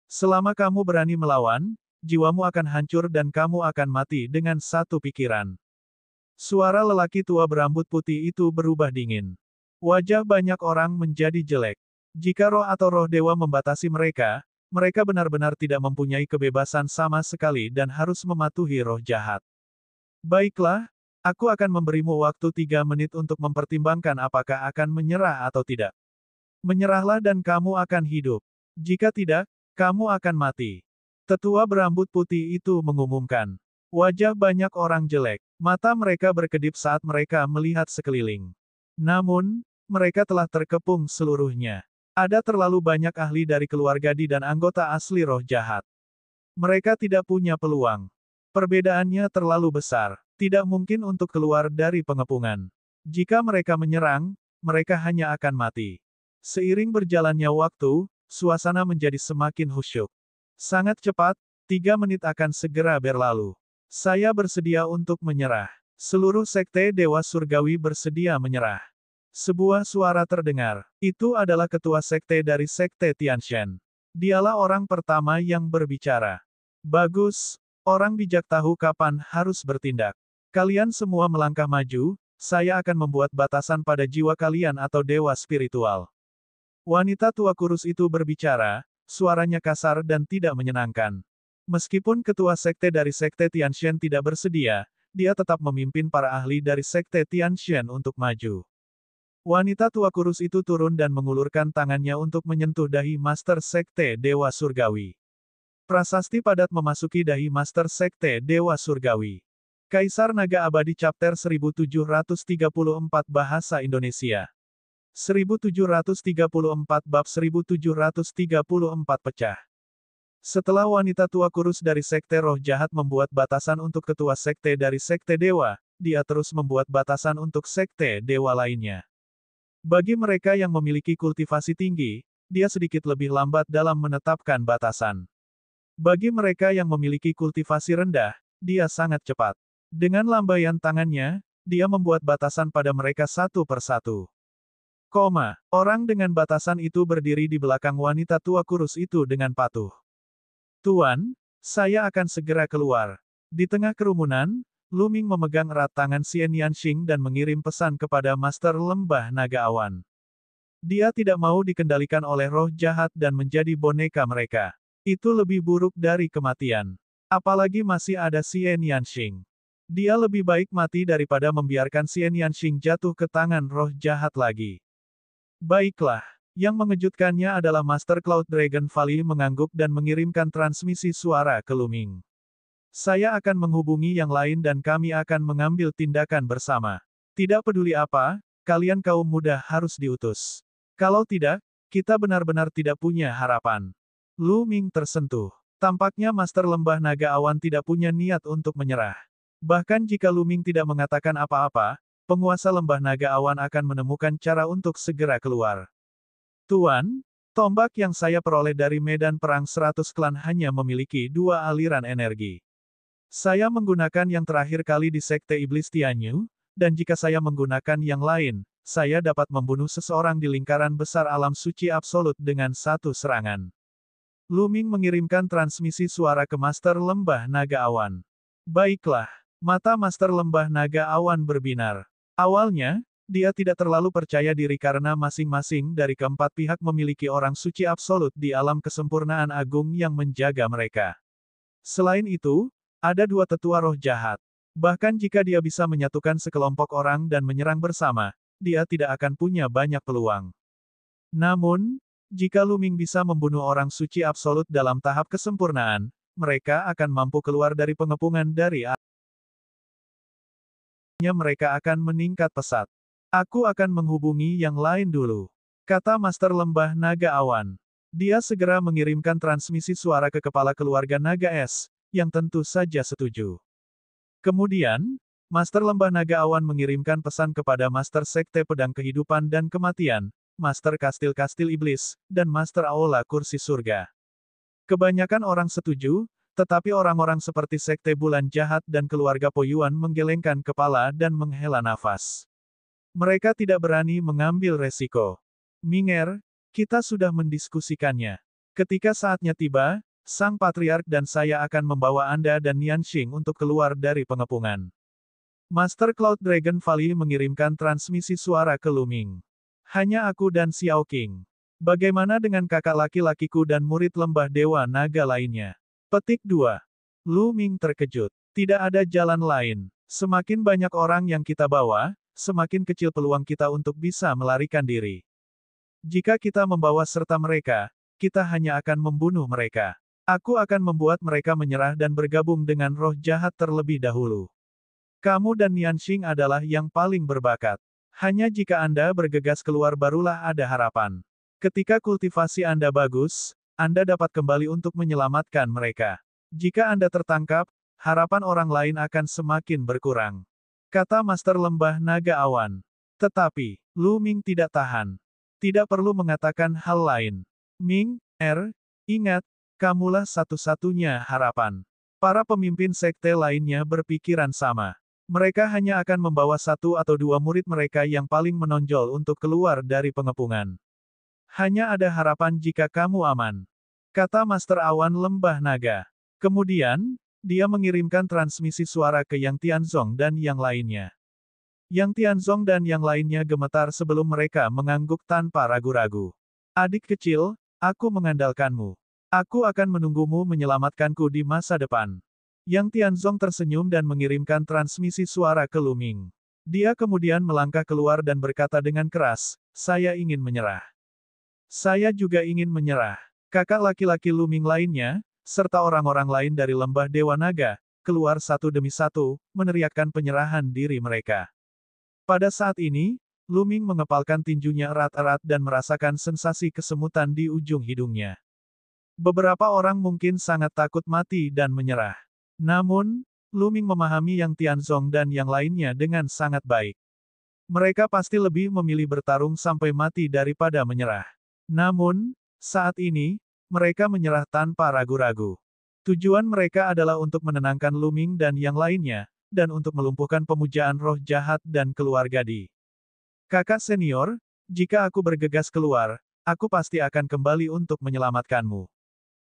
Selama kamu berani melawan, jiwamu akan hancur dan kamu akan mati dengan satu pikiran. Suara lelaki tua berambut putih itu berubah dingin. Wajah banyak orang menjadi jelek. Jika roh atau roh dewa membatasi mereka, mereka benar-benar tidak mempunyai kebebasan sama sekali dan harus mematuhi roh jahat. Baiklah, aku akan memberimu waktu 3 menit untuk mempertimbangkan apakah akan menyerah atau tidak. Menyerahlah dan kamu akan hidup. Jika tidak, kamu akan mati. Tetua berambut putih itu mengumumkan. Wajah banyak orang jelek. Mata mereka berkedip saat mereka melihat sekeliling. Namun, mereka telah terkepung seluruhnya. Ada terlalu banyak ahli dari keluarga Di dan anggota asli roh jahat. Mereka tidak punya peluang. Perbedaannya terlalu besar. Tidak mungkin untuk keluar dari pengepungan. Jika mereka menyerang, mereka hanya akan mati. Seiring berjalannya waktu, suasana menjadi semakin khusyuk. Sangat cepat, 3 menit akan segera berlalu. Saya bersedia untuk menyerah. Seluruh sekte Dewa Surgawi bersedia menyerah. Sebuah suara terdengar. Itu adalah ketua sekte dari Sekte Tianshan. Dialah orang pertama yang berbicara. Bagus, orang bijak tahu kapan harus bertindak. Kalian semua melangkah maju, saya akan membuat batasan pada jiwa kalian atau dewa spiritual. Wanita tua kurus itu berbicara, suaranya kasar dan tidak menyenangkan. Meskipun ketua sekte dari Sekte Tianshan tidak bersedia, dia tetap memimpin para ahli dari Sekte Tianshan untuk maju. Wanita tua kurus itu turun dan mengulurkan tangannya untuk menyentuh dahi Master Sekte Dewa Surgawi. Prasasti padat memasuki dahi Master Sekte Dewa Surgawi. Kaisar Naga Abadi Chapter 1734 Bahasa Indonesia 1734 Bab 1734 Pecah. Setelah wanita tua kurus dari Sekte Roh Jahat membuat batasan untuk ketua sekte dari Sekte Dewa, dia terus membuat batasan untuk Sekte Dewa lainnya. Bagi mereka yang memiliki kultivasi tinggi, dia sedikit lebih lambat dalam menetapkan batasan. Bagi mereka yang memiliki kultivasi rendah, dia sangat cepat. Dengan lambaian tangannya, dia membuat batasan pada mereka satu persatu. Orang dengan batasan itu berdiri di belakang wanita tua kurus itu dengan patuh. Tuan, saya akan segera keluar. Di tengah kerumunan, Lu Ming memegang erat tangan Xian Yanxing dan mengirim pesan kepada Master Lembah Naga Awan. Dia tidak mau dikendalikan oleh roh jahat dan menjadi boneka mereka. Itu lebih buruk dari kematian. Apalagi masih ada Xian Yanxing. Dia lebih baik mati daripada membiarkan Xian Yanxing jatuh ke tangan roh jahat lagi. Baiklah. Yang mengejutkannya adalah Master Cloud Dragon Valley mengangguk dan mengirimkan transmisi suara ke Lu Ming. Saya akan menghubungi yang lain dan kami akan mengambil tindakan bersama. Tidak peduli apa, kalian kaum muda harus diutus. Kalau tidak, kita benar-benar tidak punya harapan. Lu Ming tersentuh. Tampaknya Master Lembah Naga Awan tidak punya niat untuk menyerah. Bahkan jika Lu Ming tidak mengatakan apa-apa, penguasa Lembah Naga Awan akan menemukan cara untuk segera keluar. Tuan, tombak yang saya peroleh dari medan perang 100 klan hanya memiliki 2 aliran energi. Saya menggunakan yang terakhir kali di Sekte Iblis Tianyu, dan jika saya menggunakan yang lain, saya dapat membunuh seseorang di lingkaran besar alam suci absolut dengan satu serangan. Lu Ming mengirimkan transmisi suara ke Master Lembah Naga Awan. Baiklah, mata Master Lembah Naga Awan berbinar. Awalnya, dia tidak terlalu percaya diri karena masing-masing dari keempat pihak memiliki orang suci absolut di alam kesempurnaan agung yang menjaga mereka. Selain itu, ada 2 tetua roh jahat. Bahkan jika dia bisa menyatukan sekelompok orang dan menyerang bersama, dia tidak akan punya banyak peluang. Namun, jika Lu Ming bisa membunuh orang suci absolut dalam tahap kesempurnaan, mereka akan mampu keluar dari pengepungan dari mereka akan meningkat pesat. Aku akan menghubungi yang lain dulu, kata Master Lembah Naga Awan. Dia segera mengirimkan transmisi suara ke kepala keluarga Naga Es, yang tentu saja setuju. Kemudian, Master Lembah Naga Awan mengirimkan pesan kepada Master Sekte Pedang Kehidupan dan Kematian, Master Kastil-Kastil Iblis, dan Master Aula Kursi Surga. Kebanyakan orang setuju, tetapi orang-orang seperti Sekte Bulan Jahat dan keluarga Po Yuan menggelengkan kepala dan menghela nafas. Mereka tidak berani mengambil resiko. Minger, kita sudah mendiskusikannya. Ketika saatnya tiba, Sang Patriark dan saya akan membawa Anda dan Nianxing untuk keluar dari pengepungan. Master Cloud Dragon Valley mengirimkan transmisi suara ke Lu Ming. Hanya aku dan Xiao Qing. Bagaimana dengan kakak laki-lakiku dan murid lembah Dewa Naga lainnya? Petik 2. Lu Ming terkejut. Tidak ada jalan lain. Semakin banyak orang yang kita bawa, semakin kecil peluang kita untuk bisa melarikan diri. Jika kita membawa serta mereka, kita hanya akan membunuh mereka. Aku akan membuat mereka menyerah dan bergabung dengan roh jahat terlebih dahulu. Kamu dan Nianxing adalah yang paling berbakat. Hanya jika Anda bergegas keluar barulah ada harapan. Ketika kultivasi Anda bagus, Anda dapat kembali untuk menyelamatkan mereka. Jika Anda tertangkap, harapan orang lain akan semakin berkurang, kata Master Lembah Naga Awan. Tetapi, Lu Ming tidak tahan. Tidak perlu mengatakan hal lain. Ming, ingat, kamulah satu-satunya harapan. Para pemimpin sekte lainnya berpikiran sama. Mereka hanya akan membawa 1 atau 2 murid mereka yang paling menonjol untuk keluar dari pengepungan. Hanya ada harapan jika kamu aman, kata Master Awan Lembah Naga. Kemudian, dia mengirimkan transmisi suara ke Yang Tianzong dan yang lainnya. Yang Tianzong dan yang lainnya gemetar sebelum mereka mengangguk tanpa ragu-ragu. Adik kecil, aku mengandalkanmu. Aku akan menunggumu menyelamatkanku di masa depan. Yang Tianzong tersenyum dan mengirimkan transmisi suara ke Lu Ming. Dia kemudian melangkah keluar dan berkata dengan keras, saya ingin menyerah. Saya juga ingin menyerah. Kakak laki-laki Lu Ming lainnya, serta orang-orang lain dari Lembah Dewa Naga, keluar satu demi satu, meneriakkan penyerahan diri mereka. Pada saat ini, Lu Ming mengepalkan tinjunya erat-erat dan merasakan sensasi kesemutan di ujung hidungnya. Beberapa orang mungkin sangat takut mati dan menyerah. Namun, Lu Ming memahami Yang Tianzong dan yang lainnya dengan sangat baik. Mereka pasti lebih memilih bertarung sampai mati daripada menyerah. Namun, saat ini, mereka menyerah tanpa ragu-ragu. Tujuan mereka adalah untuk menenangkan Lu Ming dan yang lainnya, dan untuk melumpuhkan pemujaan roh jahat dan keluarga di. Kakak senior, jika aku bergegas keluar, aku pasti akan kembali untuk menyelamatkanmu.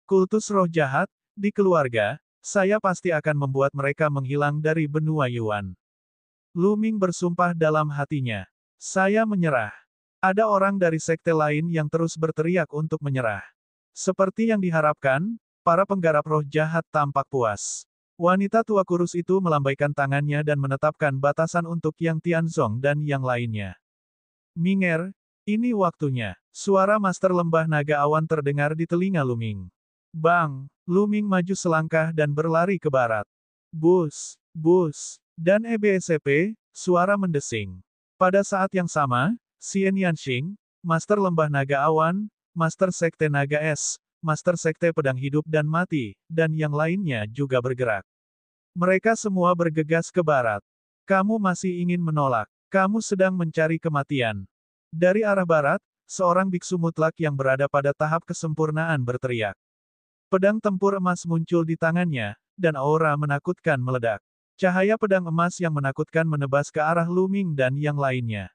Kultus roh jahat, di keluarga, saya pasti akan membuat mereka menghilang dari benua Yuan. Lu Ming bersumpah dalam hatinya. Saya menyerah. Ada orang dari sekte lain yang terus berteriak untuk menyerah. Seperti yang diharapkan, para penggarap roh jahat tampak puas. Wanita tua kurus itu melambaikan tangannya dan menetapkan batasan untuk Yang Tianzong dan yang lainnya. Minger, ini waktunya. Suara Master Lembah Naga Awan terdengar di telinga Lu Ming. Bang! Lu Ming maju selangkah dan berlari ke barat. Bus! Bus! Dan EBSCP, suara mendesing. Pada saat yang sama, Xian Yanxing, Master Lembah Naga Awan, Master Sekte Naga Es, Master Sekte Pedang Hidup dan Mati, dan yang lainnya juga bergerak. Mereka semua bergegas ke barat. Kamu masih ingin menolak. Kamu sedang mencari kematian. Dari arah barat, seorang biksu mutlak yang berada pada tahap kesempurnaan berteriak. Pedang tempur emas muncul di tangannya, dan aura menakutkan meledak. Cahaya pedang emas yang menakutkan menebas ke arah Lu Ming dan yang lainnya.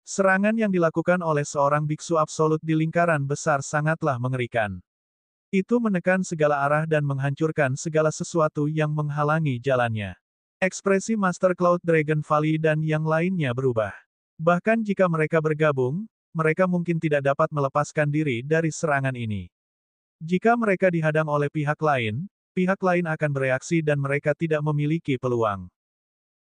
Serangan yang dilakukan oleh seorang biksu absolut di lingkaran besar sangatlah mengerikan. Itu menekan segala arah dan menghancurkan segala sesuatu yang menghalangi jalannya. Ekspresi Master Cloud Dragon Valley dan yang lainnya berubah. Bahkan jika mereka bergabung, mereka mungkin tidak dapat melepaskan diri dari serangan ini. Jika mereka dihadang oleh pihak lain akan bereaksi dan mereka tidak memiliki peluang.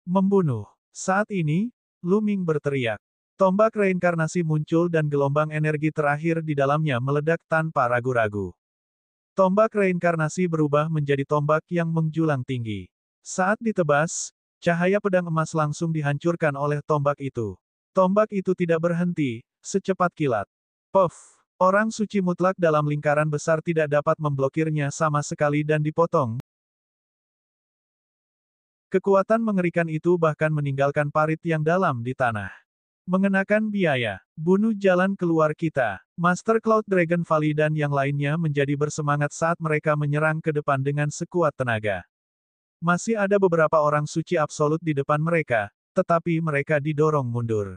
Membunuh. Saat ini, Lu Ming berteriak. Tombak reinkarnasi muncul dan gelombang energi terakhir di dalamnya meledak tanpa ragu-ragu. Tombak reinkarnasi berubah menjadi tombak yang menjulang tinggi. Saat ditebas, cahaya pedang emas langsung dihancurkan oleh tombak itu. Tombak itu tidak berhenti, secepat kilat. Puff! Orang suci mutlak dalam lingkaran besar tidak dapat memblokirnya sama sekali dan dipotong. Kekuatan mengerikan itu bahkan meninggalkan parit yang dalam di tanah. Mengenakan biaya. Bunuh jalan keluar kita. Master Cloud Dragon Valley dan yang lainnya menjadi bersemangat saat mereka menyerang ke depan dengan sekuat tenaga. Masih ada beberapa orang suci absolut di depan mereka, tetapi mereka didorong mundur.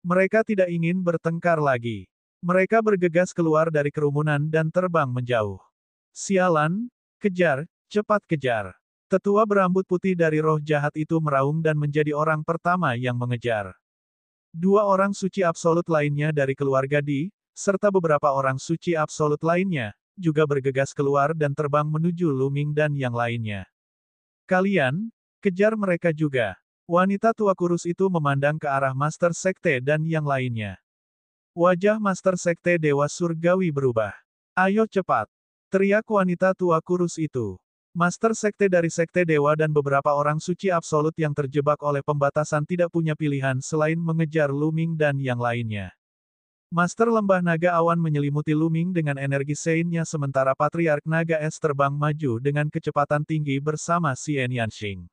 Mereka tidak ingin bertengkar lagi. Mereka bergegas keluar dari kerumunan dan terbang menjauh. Sialan, kejar, cepat kejar. Tetua berambut putih dari roh jahat itu meraung dan menjadi orang pertama yang mengejar. Dua orang suci absolut lainnya dari keluarga Di, serta beberapa orang suci absolut lainnya, juga bergegas keluar dan terbang menuju Lu Ming dan yang lainnya. Kalian, kejar mereka juga. Wanita tua kurus itu memandang ke arah Master Sekte dan yang lainnya. Wajah Master Sekte Dewa Surgawi berubah. Ayo cepat! Teriak wanita tua kurus itu. Master Sekte dari Sekte Dewa dan beberapa orang suci absolut yang terjebak oleh pembatasan tidak punya pilihan selain mengejar Lu Ming dan yang lainnya. Master Lembah Naga Awan menyelimuti Lu Ming dengan energi Sein-nya sementara Patriark Naga Es terbang maju dengan kecepatan tinggi bersama Xian Yanxing.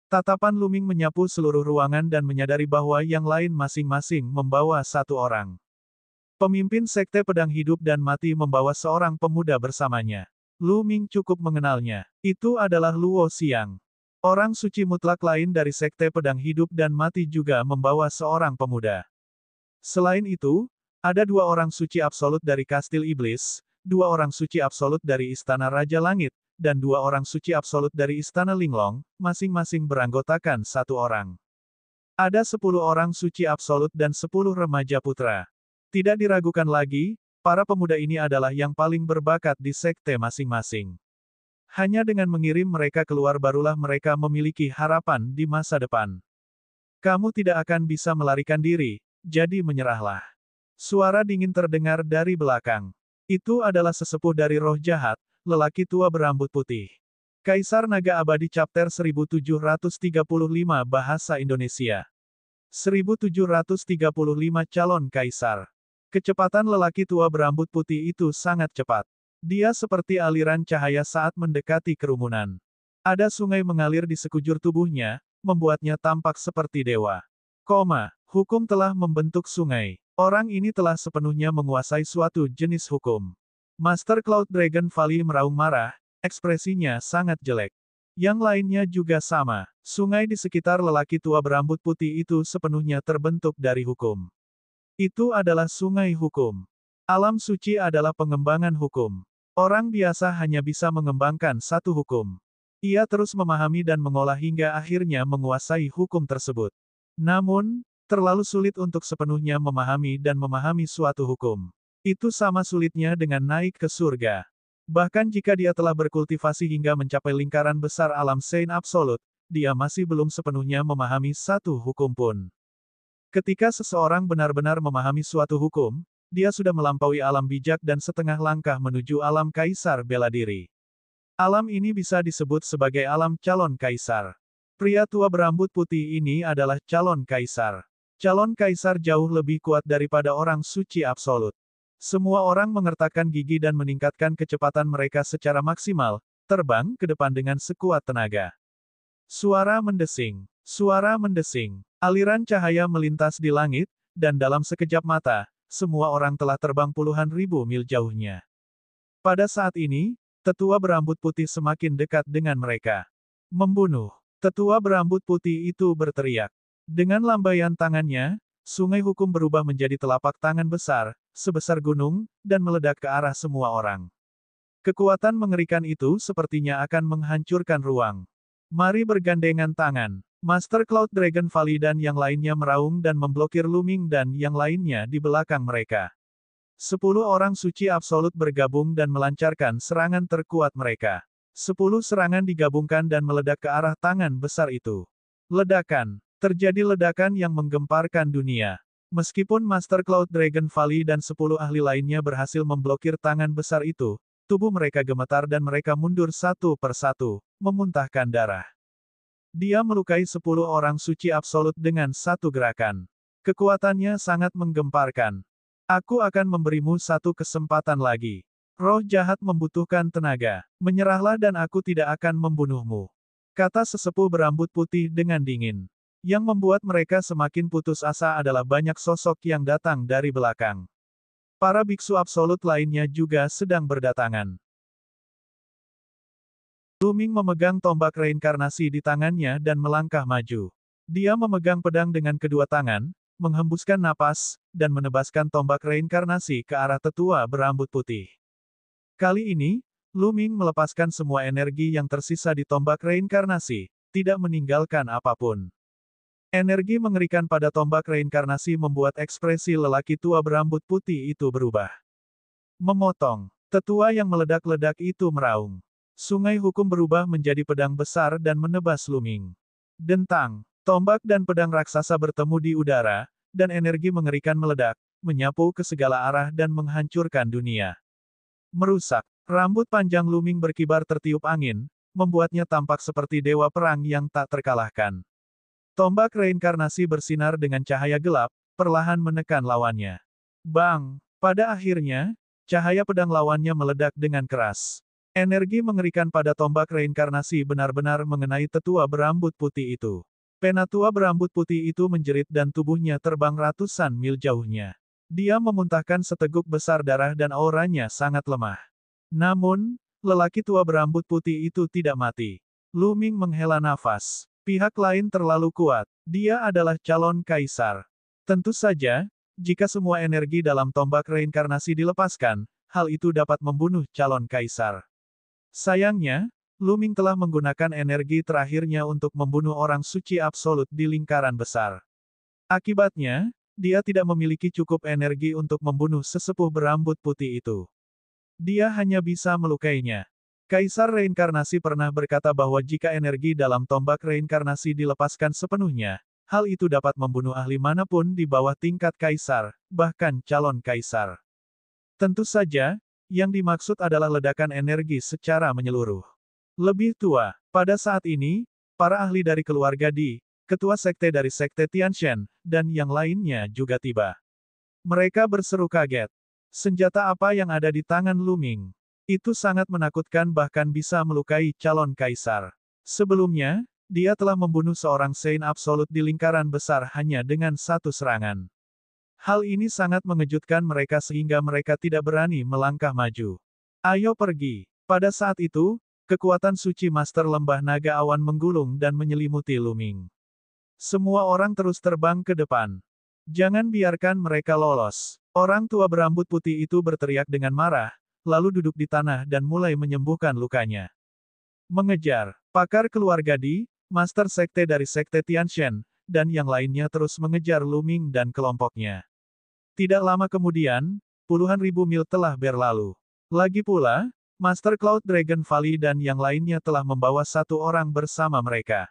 Tatapan Lu Ming menyapu seluruh ruangan dan menyadari bahwa yang lain masing-masing membawa satu orang. Pemimpin Sekte Pedang Hidup dan Mati membawa seorang pemuda bersamanya. Lu Ming cukup mengenalnya. Itu adalah Luo Xiang. Orang suci mutlak lain dari Sekte Pedang Hidup dan Mati juga membawa seorang pemuda. Selain itu, ada dua orang suci absolut dari Kastil Iblis, dua orang suci absolut dari Istana Raja Langit, dan dua orang suci absolut dari Istana Linglong, masing-masing beranggotakan satu orang. Ada 10 orang suci absolut dan 10 remaja putra. Tidak diragukan lagi, para pemuda ini adalah yang paling berbakat di sekte masing-masing. Hanya dengan mengirim mereka keluar barulah mereka memiliki harapan di masa depan. Kamu tidak akan bisa melarikan diri, jadi menyerahlah. Suara dingin terdengar dari belakang. Itu adalah sesepuh dari roh jahat, lelaki tua berambut putih. Kaisar Naga Abadi Chapter 1735 Bahasa Indonesia. 1735 Calon Kaisar. Kecepatan lelaki tua berambut putih itu sangat cepat. Dia seperti aliran cahaya saat mendekati kerumunan. Ada sungai mengalir di sekujur tubuhnya, membuatnya tampak seperti dewa. Hukum telah membentuk sungai. Orang ini telah sepenuhnya menguasai suatu jenis hukum. Master Cloud Dragon Valley meraung marah, ekspresinya sangat jelek. Yang lainnya juga sama. Sungai di sekitar lelaki tua berambut putih itu sepenuhnya terbentuk dari hukum. Itu adalah sungai hukum. Alam suci adalah pengembangan hukum. Orang biasa hanya bisa mengembangkan satu hukum. Ia terus memahami dan mengolah hingga akhirnya menguasai hukum tersebut. Namun, terlalu sulit untuk sepenuhnya memahami dan memahami suatu hukum. Itu sama sulitnya dengan naik ke surga. Bahkan jika dia telah berkultivasi hingga mencapai lingkaran besar alam Saint Absolute, dia masih belum sepenuhnya memahami satu hukum pun. Ketika seseorang benar-benar memahami suatu hukum, dia sudah melampaui alam bijak dan setengah langkah menuju alam kaisar bela diri. Alam ini bisa disebut sebagai alam calon kaisar. Pria tua berambut putih ini adalah calon kaisar. Calon kaisar jauh lebih kuat daripada orang suci absolut. Semua orang mengertakkan gigi dan meningkatkan kecepatan mereka secara maksimal, terbang ke depan dengan sekuat tenaga. Suara mendesing. Suara mendesing. Aliran cahaya melintas di langit, dan dalam sekejap mata, semua orang telah terbang puluhan ribu mil jauhnya. Pada saat ini, tetua berambut putih semakin dekat dengan mereka. Membunuh. Tetua berambut putih itu berteriak. Dengan lambaian tangannya, sungai hukum berubah menjadi telapak tangan besar, sebesar gunung, dan meledak ke arah semua orang. Kekuatan mengerikan itu sepertinya akan menghancurkan ruang. Mari bergandengan tangan. Master Cloud Dragon Valley dan yang lainnya meraung dan memblokir Luming dan yang lainnya di belakang mereka. 10 orang suci absolut bergabung dan melancarkan serangan terkuat mereka. 10 serangan digabungkan dan meledak ke arah tangan besar itu. Ledakan. Terjadi ledakan yang menggemparkan dunia. Meskipun Master Cloud Dragon Valley dan 10 ahli lainnya berhasil memblokir tangan besar itu, tubuh mereka gemetar dan mereka mundur satu persatu, memuntahkan darah. Dia melukai 10 orang suci absolut dengan satu gerakan. Kekuatannya sangat menggemparkan. Aku akan memberimu satu kesempatan lagi. Roh jahat membutuhkan tenaga. Menyerahlah dan aku tidak akan membunuhmu. Kata sesepuh berambut putih dengan dingin. Yang membuat mereka semakin putus asa adalah banyak sosok yang datang dari belakang. Para biksu absolut lainnya juga sedang berdatangan. Luming memegang tombak reinkarnasi di tangannya dan melangkah maju. Dia memegang pedang dengan kedua tangan, menghembuskan napas, dan menebaskan tombak reinkarnasi ke arah tetua berambut putih. Kali ini, Luming melepaskan semua energi yang tersisa di tombak reinkarnasi, tidak meninggalkan apapun. Energi mengerikan pada tombak reinkarnasi membuat ekspresi lelaki tua berambut putih itu berubah. Memotong. Tetua yang meledak-ledak itu meraung. Sungai hukum berubah menjadi pedang besar dan menebas Luming. Dentang. Tombak dan pedang raksasa bertemu di udara, dan energi mengerikan meledak, menyapu ke segala arah dan menghancurkan dunia. Merusak. Rambut panjang Luming berkibar tertiup angin, membuatnya tampak seperti dewa perang yang tak terkalahkan. Tombak reinkarnasi bersinar dengan cahaya gelap, perlahan menekan lawannya. Bang! Pada akhirnya, cahaya pedang lawannya meledak dengan keras. Energi mengerikan pada tombak reinkarnasi benar-benar mengenai tetua berambut putih itu. Penatua berambut putih itu menjerit dan tubuhnya terbang ratusan mil jauhnya. Dia memuntahkan seteguk besar darah dan auranya sangat lemah. Namun, lelaki tua berambut putih itu tidak mati. Luming menghela nafas. Pihak lain terlalu kuat. Dia adalah calon kaisar. Tentu saja, jika semua energi dalam tombak reinkarnasi dilepaskan, hal itu dapat membunuh calon kaisar. Sayangnya, Luming telah menggunakan energi terakhirnya untuk membunuh orang suci absolut di lingkaran besar. Akibatnya, dia tidak memiliki cukup energi untuk membunuh sesepuh berambut putih itu. Dia hanya bisa melukainya. Kaisar reinkarnasi pernah berkata bahwa jika energi dalam tombak reinkarnasi dilepaskan sepenuhnya, hal itu dapat membunuh ahli manapun di bawah tingkat kaisar, bahkan calon kaisar. Tentu saja, yang dimaksud adalah ledakan energi secara menyeluruh. Lebih tua, pada saat ini, para ahli dari keluarga Di, ketua sekte dari sekte Tianshan, dan yang lainnya juga tiba. Mereka berseru kaget. Senjata apa yang ada di tangan Luming? Itu sangat menakutkan bahkan bisa melukai calon kaisar. Sebelumnya, dia telah membunuh seorang Saint Absolute di lingkaran besar hanya dengan satu serangan. Hal ini sangat mengejutkan mereka sehingga mereka tidak berani melangkah maju. Ayo pergi. Pada saat itu, kekuatan suci Master Lembah Naga Awan menggulung dan menyelimuti Luming. Semua orang terus terbang ke depan. Jangan biarkan mereka lolos. Orang tua berambut putih itu berteriak dengan marah, lalu duduk di tanah dan mulai menyembuhkan lukanya. Mengejar. Pakar keluarga Di, Master Sekte dari Sekte Tianshan, dan yang lainnya terus mengejar Luming dan kelompoknya. Tidak lama kemudian, puluhan ribu mil telah berlalu. Lagi pula, Master Cloud Dragon Valley dan yang lainnya telah membawa satu orang bersama mereka.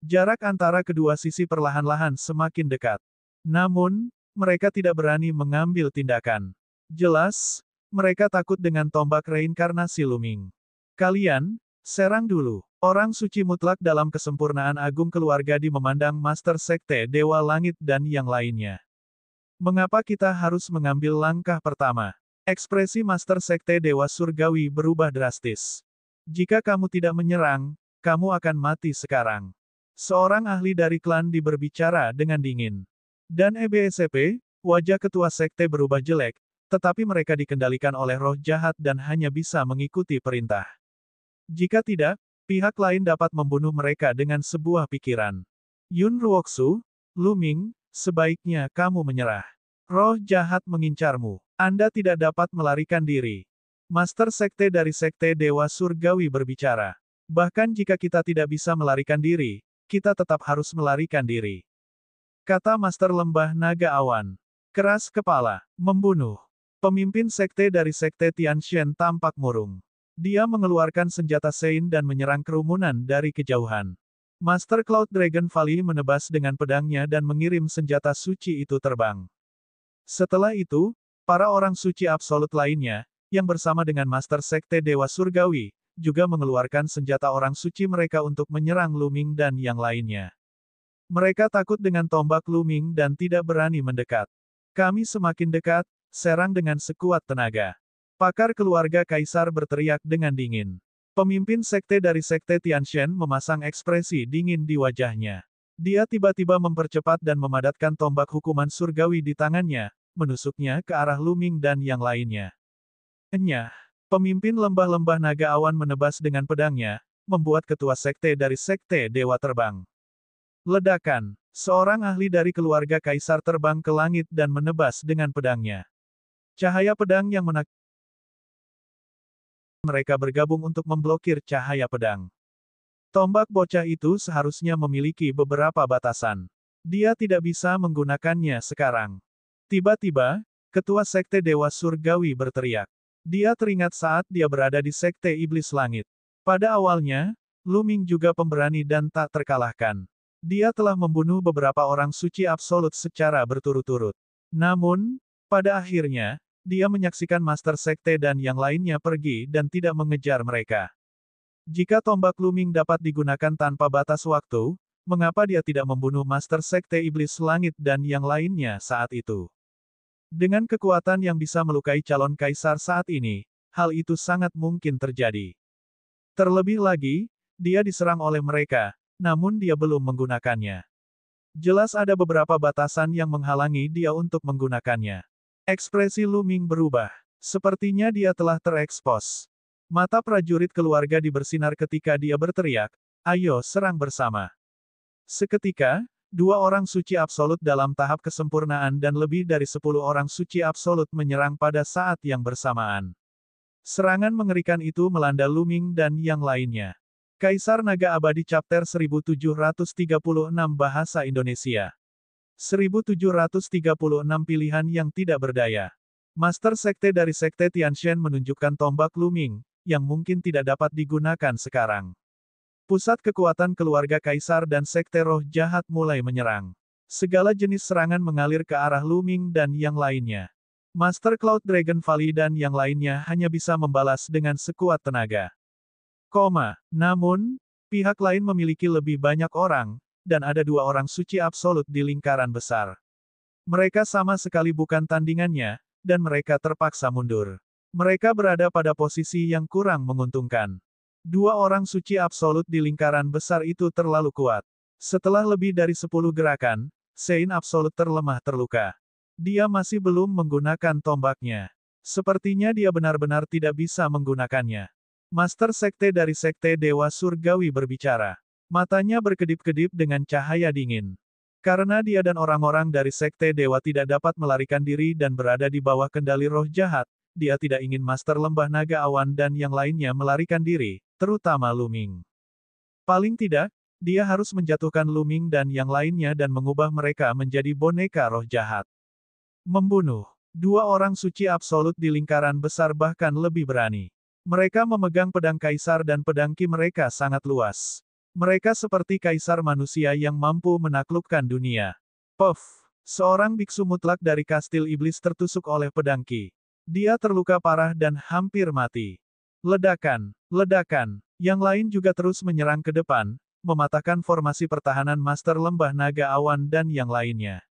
Jarak antara kedua sisi perlahan-lahan semakin dekat. Namun, mereka tidak berani mengambil tindakan. Jelas, mereka takut dengan tombak reinkarnasi Luming. Kalian, serang dulu. Orang suci mutlak dalam kesempurnaan agung keluarga di memandang Master Sekte Dewa Langit dan yang lainnya. Mengapa kita harus mengambil langkah pertama? Ekspresi Master Sekte Dewa Surgawi berubah drastis. Jika kamu tidak menyerang, kamu akan mati sekarang. Seorang ahli dari klan berbicara dengan dingin. Dan EBSP, wajah ketua sekte berubah jelek, tetapi mereka dikendalikan oleh roh jahat dan hanya bisa mengikuti perintah. Jika tidak, pihak lain dapat membunuh mereka dengan sebuah pikiran. Yun Ruoksu, Luming, sebaiknya kamu menyerah. Roh jahat mengincarmu. Anda tidak dapat melarikan diri. Master Sekte dari Sekte Dewa Surgawi berbicara. Bahkan jika kita tidak bisa melarikan diri, kita tetap harus melarikan diri. Kata Master Lembah Naga Awan. Keras kepala. Membunuh. Pemimpin sekte dari Sekte Tianshen tampak murung. Dia mengeluarkan senjata Sein dan menyerang kerumunan dari kejauhan. Master Cloud Dragon Valley menebas dengan pedangnya dan mengirim senjata suci itu terbang. Setelah itu, para orang suci absolut lainnya, yang bersama dengan Master Sekte Dewa Surgawi, juga mengeluarkan senjata orang suci mereka untuk menyerang Luming dan yang lainnya. Mereka takut dengan tombak Luming dan tidak berani mendekat. Kami semakin dekat, serang dengan sekuat tenaga. Pakar keluarga Kaisar berteriak dengan dingin. Pemimpin sekte dari Sekte Tianshen memasang ekspresi dingin di wajahnya. Dia tiba-tiba mempercepat dan memadatkan tombak hukuman surgawi di tangannya, menusuknya ke arah Luming dan yang lainnya. Enyah, pemimpin lembah-lembah naga awan menebas dengan pedangnya, membuat ketua sekte dari Sekte Dewa terbang. Ledakan, seorang ahli dari keluarga Kaisar terbang ke langit dan menebas dengan pedangnya. Cahaya pedang yang menakutkan. Mereka bergabung untuk memblokir cahaya pedang. Tombak bocah itu seharusnya memiliki beberapa batasan. Dia tidak bisa menggunakannya sekarang. Tiba-tiba, ketua Sekte Dewa Surgawi berteriak. Dia teringat saat dia berada di Sekte Iblis Langit. Pada awalnya, Luming juga pemberani dan tak terkalahkan. Dia telah membunuh beberapa orang suci absolut secara berturut-turut. Namun, pada akhirnya, dia menyaksikan Master Sekte dan yang lainnya pergi dan tidak mengejar mereka. Jika tombak Luming dapat digunakan tanpa batas waktu, mengapa dia tidak membunuh Master Sekte Iblis Langit dan yang lainnya saat itu? Dengan kekuatan yang bisa melukai calon kaisar saat ini, hal itu sangat mungkin terjadi. Terlebih lagi, dia diserang oleh mereka, namun dia belum menggunakannya. Jelas ada beberapa batasan yang menghalangi dia untuk menggunakannya. Ekspresi Luming berubah. Sepertinya dia telah terekspos. Mata prajurit keluarga bersinar ketika dia berteriak, "Ayo serang bersama." Seketika, dua orang suci absolut dalam tahap kesempurnaan dan lebih dari 10 orang suci absolut menyerang pada saat yang bersamaan. Serangan mengerikan itu melanda Luming dan yang lainnya. Kaisar Naga Abadi Chapter 1736 Bahasa Indonesia. 1736 pilihan yang tidak berdaya. Master Sekte dari Sekte Tianshen menunjukkan tombak Luming, yang mungkin tidak dapat digunakan sekarang. Pusat kekuatan keluarga Kaisar dan Sekte Roh Jahat mulai menyerang. Segala jenis serangan mengalir ke arah Luming dan yang lainnya. Master Cloud Dragon Valley dan yang lainnya hanya bisa membalas dengan sekuat tenaga. Namun, pihak lain memiliki lebih banyak orang, dan ada dua orang suci absolut di lingkaran besar. Mereka sama sekali bukan tandingannya, dan mereka terpaksa mundur. Mereka berada pada posisi yang kurang menguntungkan. Dua orang suci absolut di lingkaran besar itu terlalu kuat. Setelah lebih dari 10 gerakan, Sein absolut terlemah terluka. Dia masih belum menggunakan tombaknya. Sepertinya dia benar-benar tidak bisa menggunakannya. Master Sekte dari Sekte Dewa Surgawi berbicara. Matanya berkedip-kedip dengan cahaya dingin. Karena dia dan orang-orang dari Sekte Dewa tidak dapat melarikan diri dan berada di bawah kendali roh jahat, dia tidak ingin Master Lembah Naga Awan dan yang lainnya melarikan diri, terutama Luming. Paling tidak, dia harus menjatuhkan Luming dan yang lainnya dan mengubah mereka menjadi boneka roh jahat. Membunuh. Dua orang suci absolut di lingkaran besar bahkan lebih berani. Mereka memegang pedang kaisar dan pedang ki mereka sangat luas. Mereka seperti kaisar manusia yang mampu menaklukkan dunia. Puff! Seorang biksu mutlak dari kastil iblis tertusuk oleh pedang ki. Dia terluka parah dan hampir mati. Ledakan! Ledakan! Yang lain juga terus menyerang ke depan, mematahkan formasi pertahanan Master Lembah Naga Awan dan yang lainnya.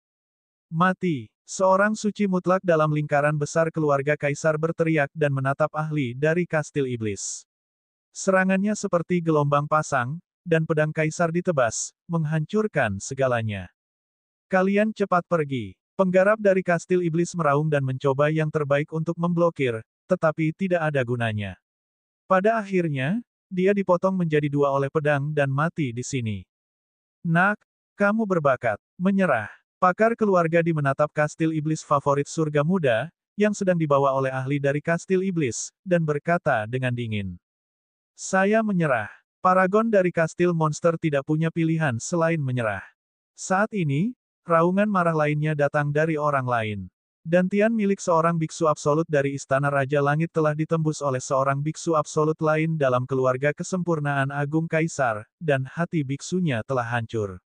Mati! Seorang suci mutlak dalam lingkaran besar keluarga kaisar berteriak dan menatap ahli dari kastil iblis. Serangannya seperti gelombang pasang, dan pedang kaisar ditebas, menghancurkan segalanya. Kalian cepat pergi. Penggarap dari kastil iblis meraung dan mencoba yang terbaik untuk memblokir, tetapi tidak ada gunanya. Pada akhirnya, dia dipotong menjadi dua oleh pedang dan mati di sini. Nak, kamu berbakat. Menyerah. Pakar keluarga di menatap kastil iblis favorit surga muda, yang sedang dibawa oleh ahli dari kastil iblis, dan berkata dengan dingin. Saya menyerah. Paragon dari kastil monster tidak punya pilihan selain menyerah. Saat ini, raungan marah lainnya datang dari orang lain. Dantian milik seorang biksu absolut dari Istana Raja Langit telah ditembus oleh seorang biksu absolut lain dalam keluarga kesempurnaan Agung Kaisar, dan hati biksunya telah hancur.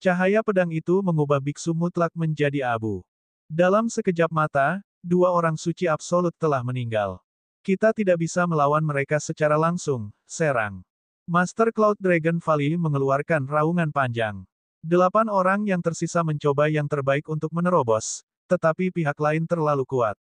Cahaya pedang itu mengubah biksu mutlak menjadi abu. Dalam sekejap mata, dua orang suci absolut telah meninggal. Kita tidak bisa melawan mereka secara langsung, serang. Master Cloud Dragon Valley mengeluarkan raungan panjang. 8 orang yang tersisa mencoba yang terbaik untuk menerobos, tetapi pihak lain terlalu kuat.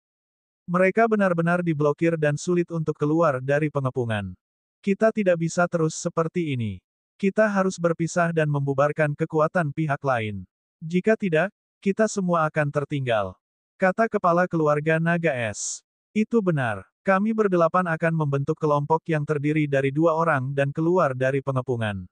Mereka benar-benar diblokir dan sulit untuk keluar dari pengepungan. Kita tidak bisa terus seperti ini. Kita harus berpisah dan membubarkan kekuatan pihak lain. Jika tidak, kita semua akan tertinggal. Kata kepala keluarga Naga Es. Itu benar. Kami berdelapan akan membentuk kelompok yang terdiri dari 2 orang dan keluar dari pengepungan.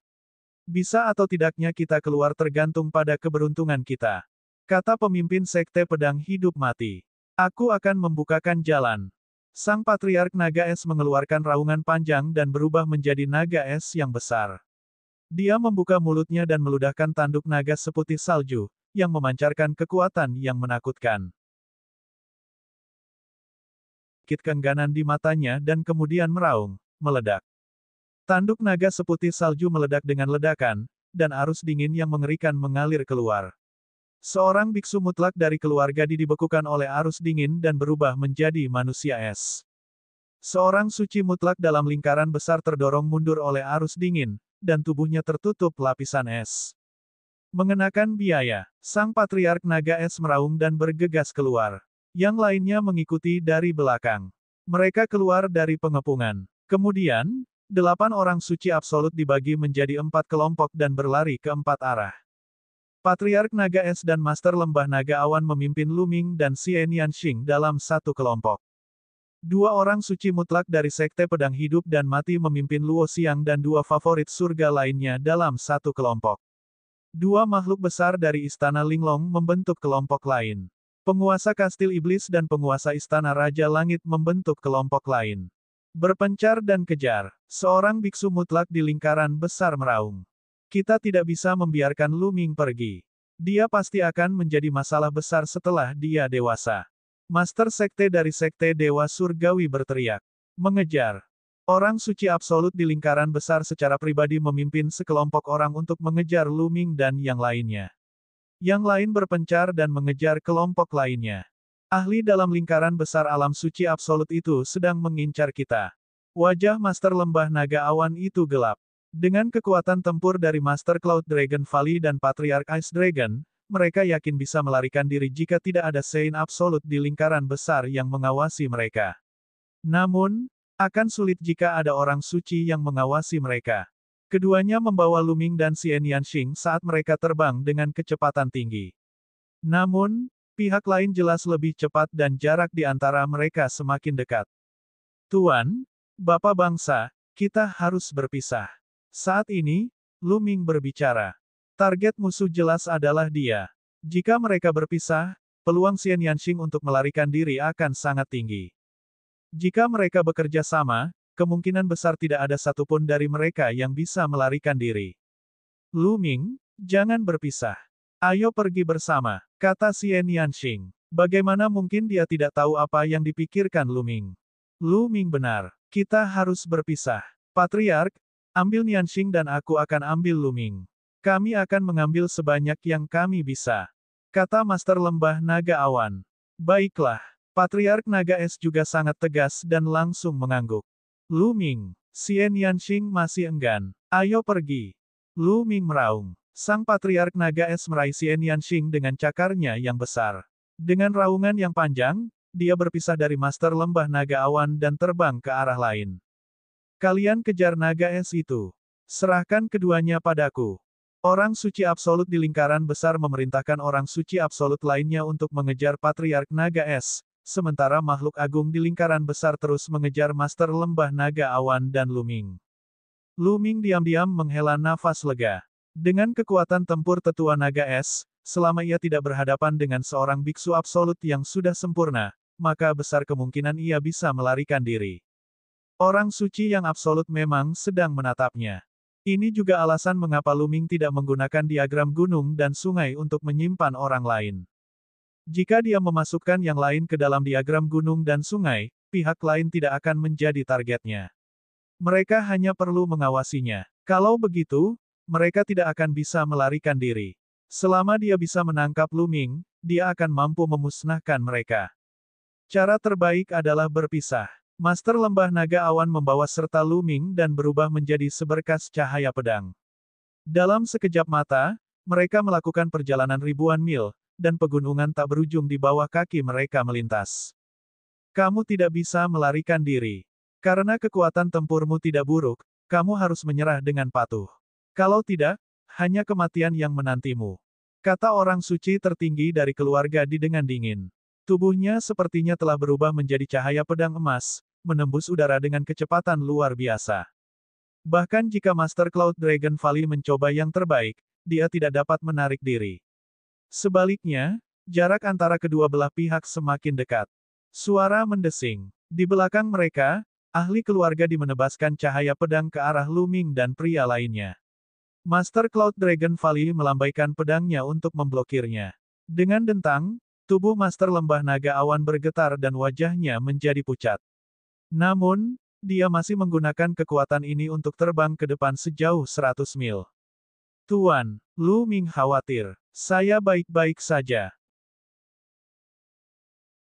Bisa atau tidaknya kita keluar tergantung pada keberuntungan kita. Kata pemimpin Sekte Pedang Hidup Mati. Aku akan membukakan jalan. Sang Patriark Naga Es mengeluarkan raungan panjang dan berubah menjadi Naga Es yang besar. Dia membuka mulutnya dan meludahkan tanduk naga seputih salju, yang memancarkan kekuatan yang menakutkan. Kit kengganan di matanya dan kemudian meraung, meledak. Tanduk naga seputih salju meledak dengan ledakan, dan arus dingin yang mengerikan mengalir keluar. Seorang biksu mutlak dari keluarga dibekukan oleh arus dingin dan berubah menjadi manusia es. Seorang suci mutlak dalam lingkaran besar terdorong mundur oleh arus dingin, dan tubuhnya tertutup lapisan es. Mengenakan biaya, sang Patriark Naga Es meraung dan bergegas keluar. Yang lainnya mengikuti dari belakang. Mereka keluar dari pengepungan. Kemudian, 8 orang suci absolut dibagi menjadi 4 kelompok dan berlari ke 4 arah. Patriark Naga Es dan Master Lembah Naga Awan memimpin Luming dan Xian Yanxing dalam satu kelompok. 2 orang suci mutlak dari Sekte Pedang Hidup dan Mati memimpin Luo Xiang dan 2 favorit surga lainnya dalam satu kelompok. 2 makhluk besar dari Istana Linglong membentuk kelompok lain. Penguasa Kastil Iblis dan penguasa Istana Raja Langit membentuk kelompok lain. Berpencar dan kejar, seorang biksu mutlak di lingkaran besar meraung. Kita tidak bisa membiarkan Luming pergi. Dia pasti akan menjadi masalah besar setelah dia dewasa. Master Sekte dari Sekte Dewa Surgawi berteriak. Mengejar. Orang suci absolut di lingkaran besar secara pribadi memimpin sekelompok orang untuk mengejar Luming dan yang lainnya. Yang lain berpencar dan mengejar kelompok lainnya. Ahli dalam lingkaran besar alam suci absolut itu sedang mengincar kita. Wajah Master Lembah Naga Awan itu gelap. Dengan kekuatan tempur dari Master Cloud Dragon Valley dan Patriark Ice Dragon, mereka yakin bisa melarikan diri jika tidak ada Sein absolut di lingkaran besar yang mengawasi mereka. Namun, akan sulit jika ada orang suci yang mengawasi mereka. Keduanya membawa Luming dan Xian Yanxing saat mereka terbang dengan kecepatan tinggi. Namun, pihak lain jelas lebih cepat dan jarak di antara mereka semakin dekat. Tuan, Bapak Bangsa, kita harus berpisah. Saat ini, Luming berbicara. Target musuh jelas adalah dia. Jika mereka berpisah, peluang Xian Yanxing untuk melarikan diri akan sangat tinggi. Jika mereka bekerja sama, kemungkinan besar tidak ada satupun dari mereka yang bisa melarikan diri. Luming, jangan berpisah. Ayo pergi bersama, kata Xian Yanxing. Bagaimana mungkin dia tidak tahu apa yang dipikirkan Luming? Luming benar. Kita harus berpisah. Patriark, ambil Nianxing dan aku akan ambil Luming. Kami akan mengambil sebanyak yang kami bisa. Kata Master Lembah Naga Awan. Baiklah. Patriark Naga Es juga sangat tegas dan langsung mengangguk. Luming, Xie Nianxing masih enggan. Ayo pergi. Luming meraung. Sang Patriark Naga Es meraih Xie Nianxing dengan cakarnya yang besar. Dengan raungan yang panjang, dia berpisah dari Master Lembah Naga Awan dan terbang ke arah lain. Kalian kejar Naga Es itu. Serahkan keduanya padaku. Orang suci absolut di lingkaran besar memerintahkan orang suci absolut lainnya untuk mengejar Patriark Naga Es, sementara makhluk agung di lingkaran besar terus mengejar Master Lembah Naga Awan dan Luming. Luming diam-diam menghela nafas lega. Dengan kekuatan tempur tetua Naga Es, selama ia tidak berhadapan dengan seorang biksu absolut yang sudah sempurna, maka besar kemungkinan ia bisa melarikan diri. Orang suci yang absolut memang sedang menatapnya. Ini juga alasan mengapa Luming tidak menggunakan diagram gunung dan sungai untuk menyimpan orang lain. Jika dia memasukkan yang lain ke dalam diagram gunung dan sungai, pihak lain tidak akan menjadi targetnya. Mereka hanya perlu mengawasinya. Kalau begitu, mereka tidak akan bisa melarikan diri. Selama dia bisa menangkap Luming, dia akan mampu memusnahkan mereka. Cara terbaik adalah berpisah. Master Lembah Naga Awan membawa serta Luming dan berubah menjadi seberkas cahaya pedang. Dalam sekejap mata, mereka melakukan perjalanan ribuan mil, dan pegunungan tak berujung di bawah kaki mereka melintas. Kamu tidak bisa melarikan diri. Karena kekuatan tempurmu tidak buruk, kamu harus menyerah dengan patuh. Kalau tidak, hanya kematian yang menantimu. Kata orang suci tertinggi dari keluarga dengan dingin. Tubuhnya sepertinya telah berubah menjadi cahaya pedang emas, menembus udara dengan kecepatan luar biasa. Bahkan jika Master Cloud Dragon Valley mencoba yang terbaik, dia tidak dapat menarik diri. Sebaliknya, jarak antara kedua belah pihak semakin dekat. Suara mendesing. Di belakang mereka, ahli keluarga menebaskan cahaya pedang ke arah Luming dan pria lainnya. Master Cloud Dragon Valley melambaikan pedangnya untuk memblokirnya. Dengan dentang, tubuh Master Lembah Naga Awan bergetar dan wajahnya menjadi pucat. Namun, dia masih menggunakan kekuatan ini untuk terbang ke depan sejauh 100 mil. Tuan, Luming khawatir. Saya baik-baik saja.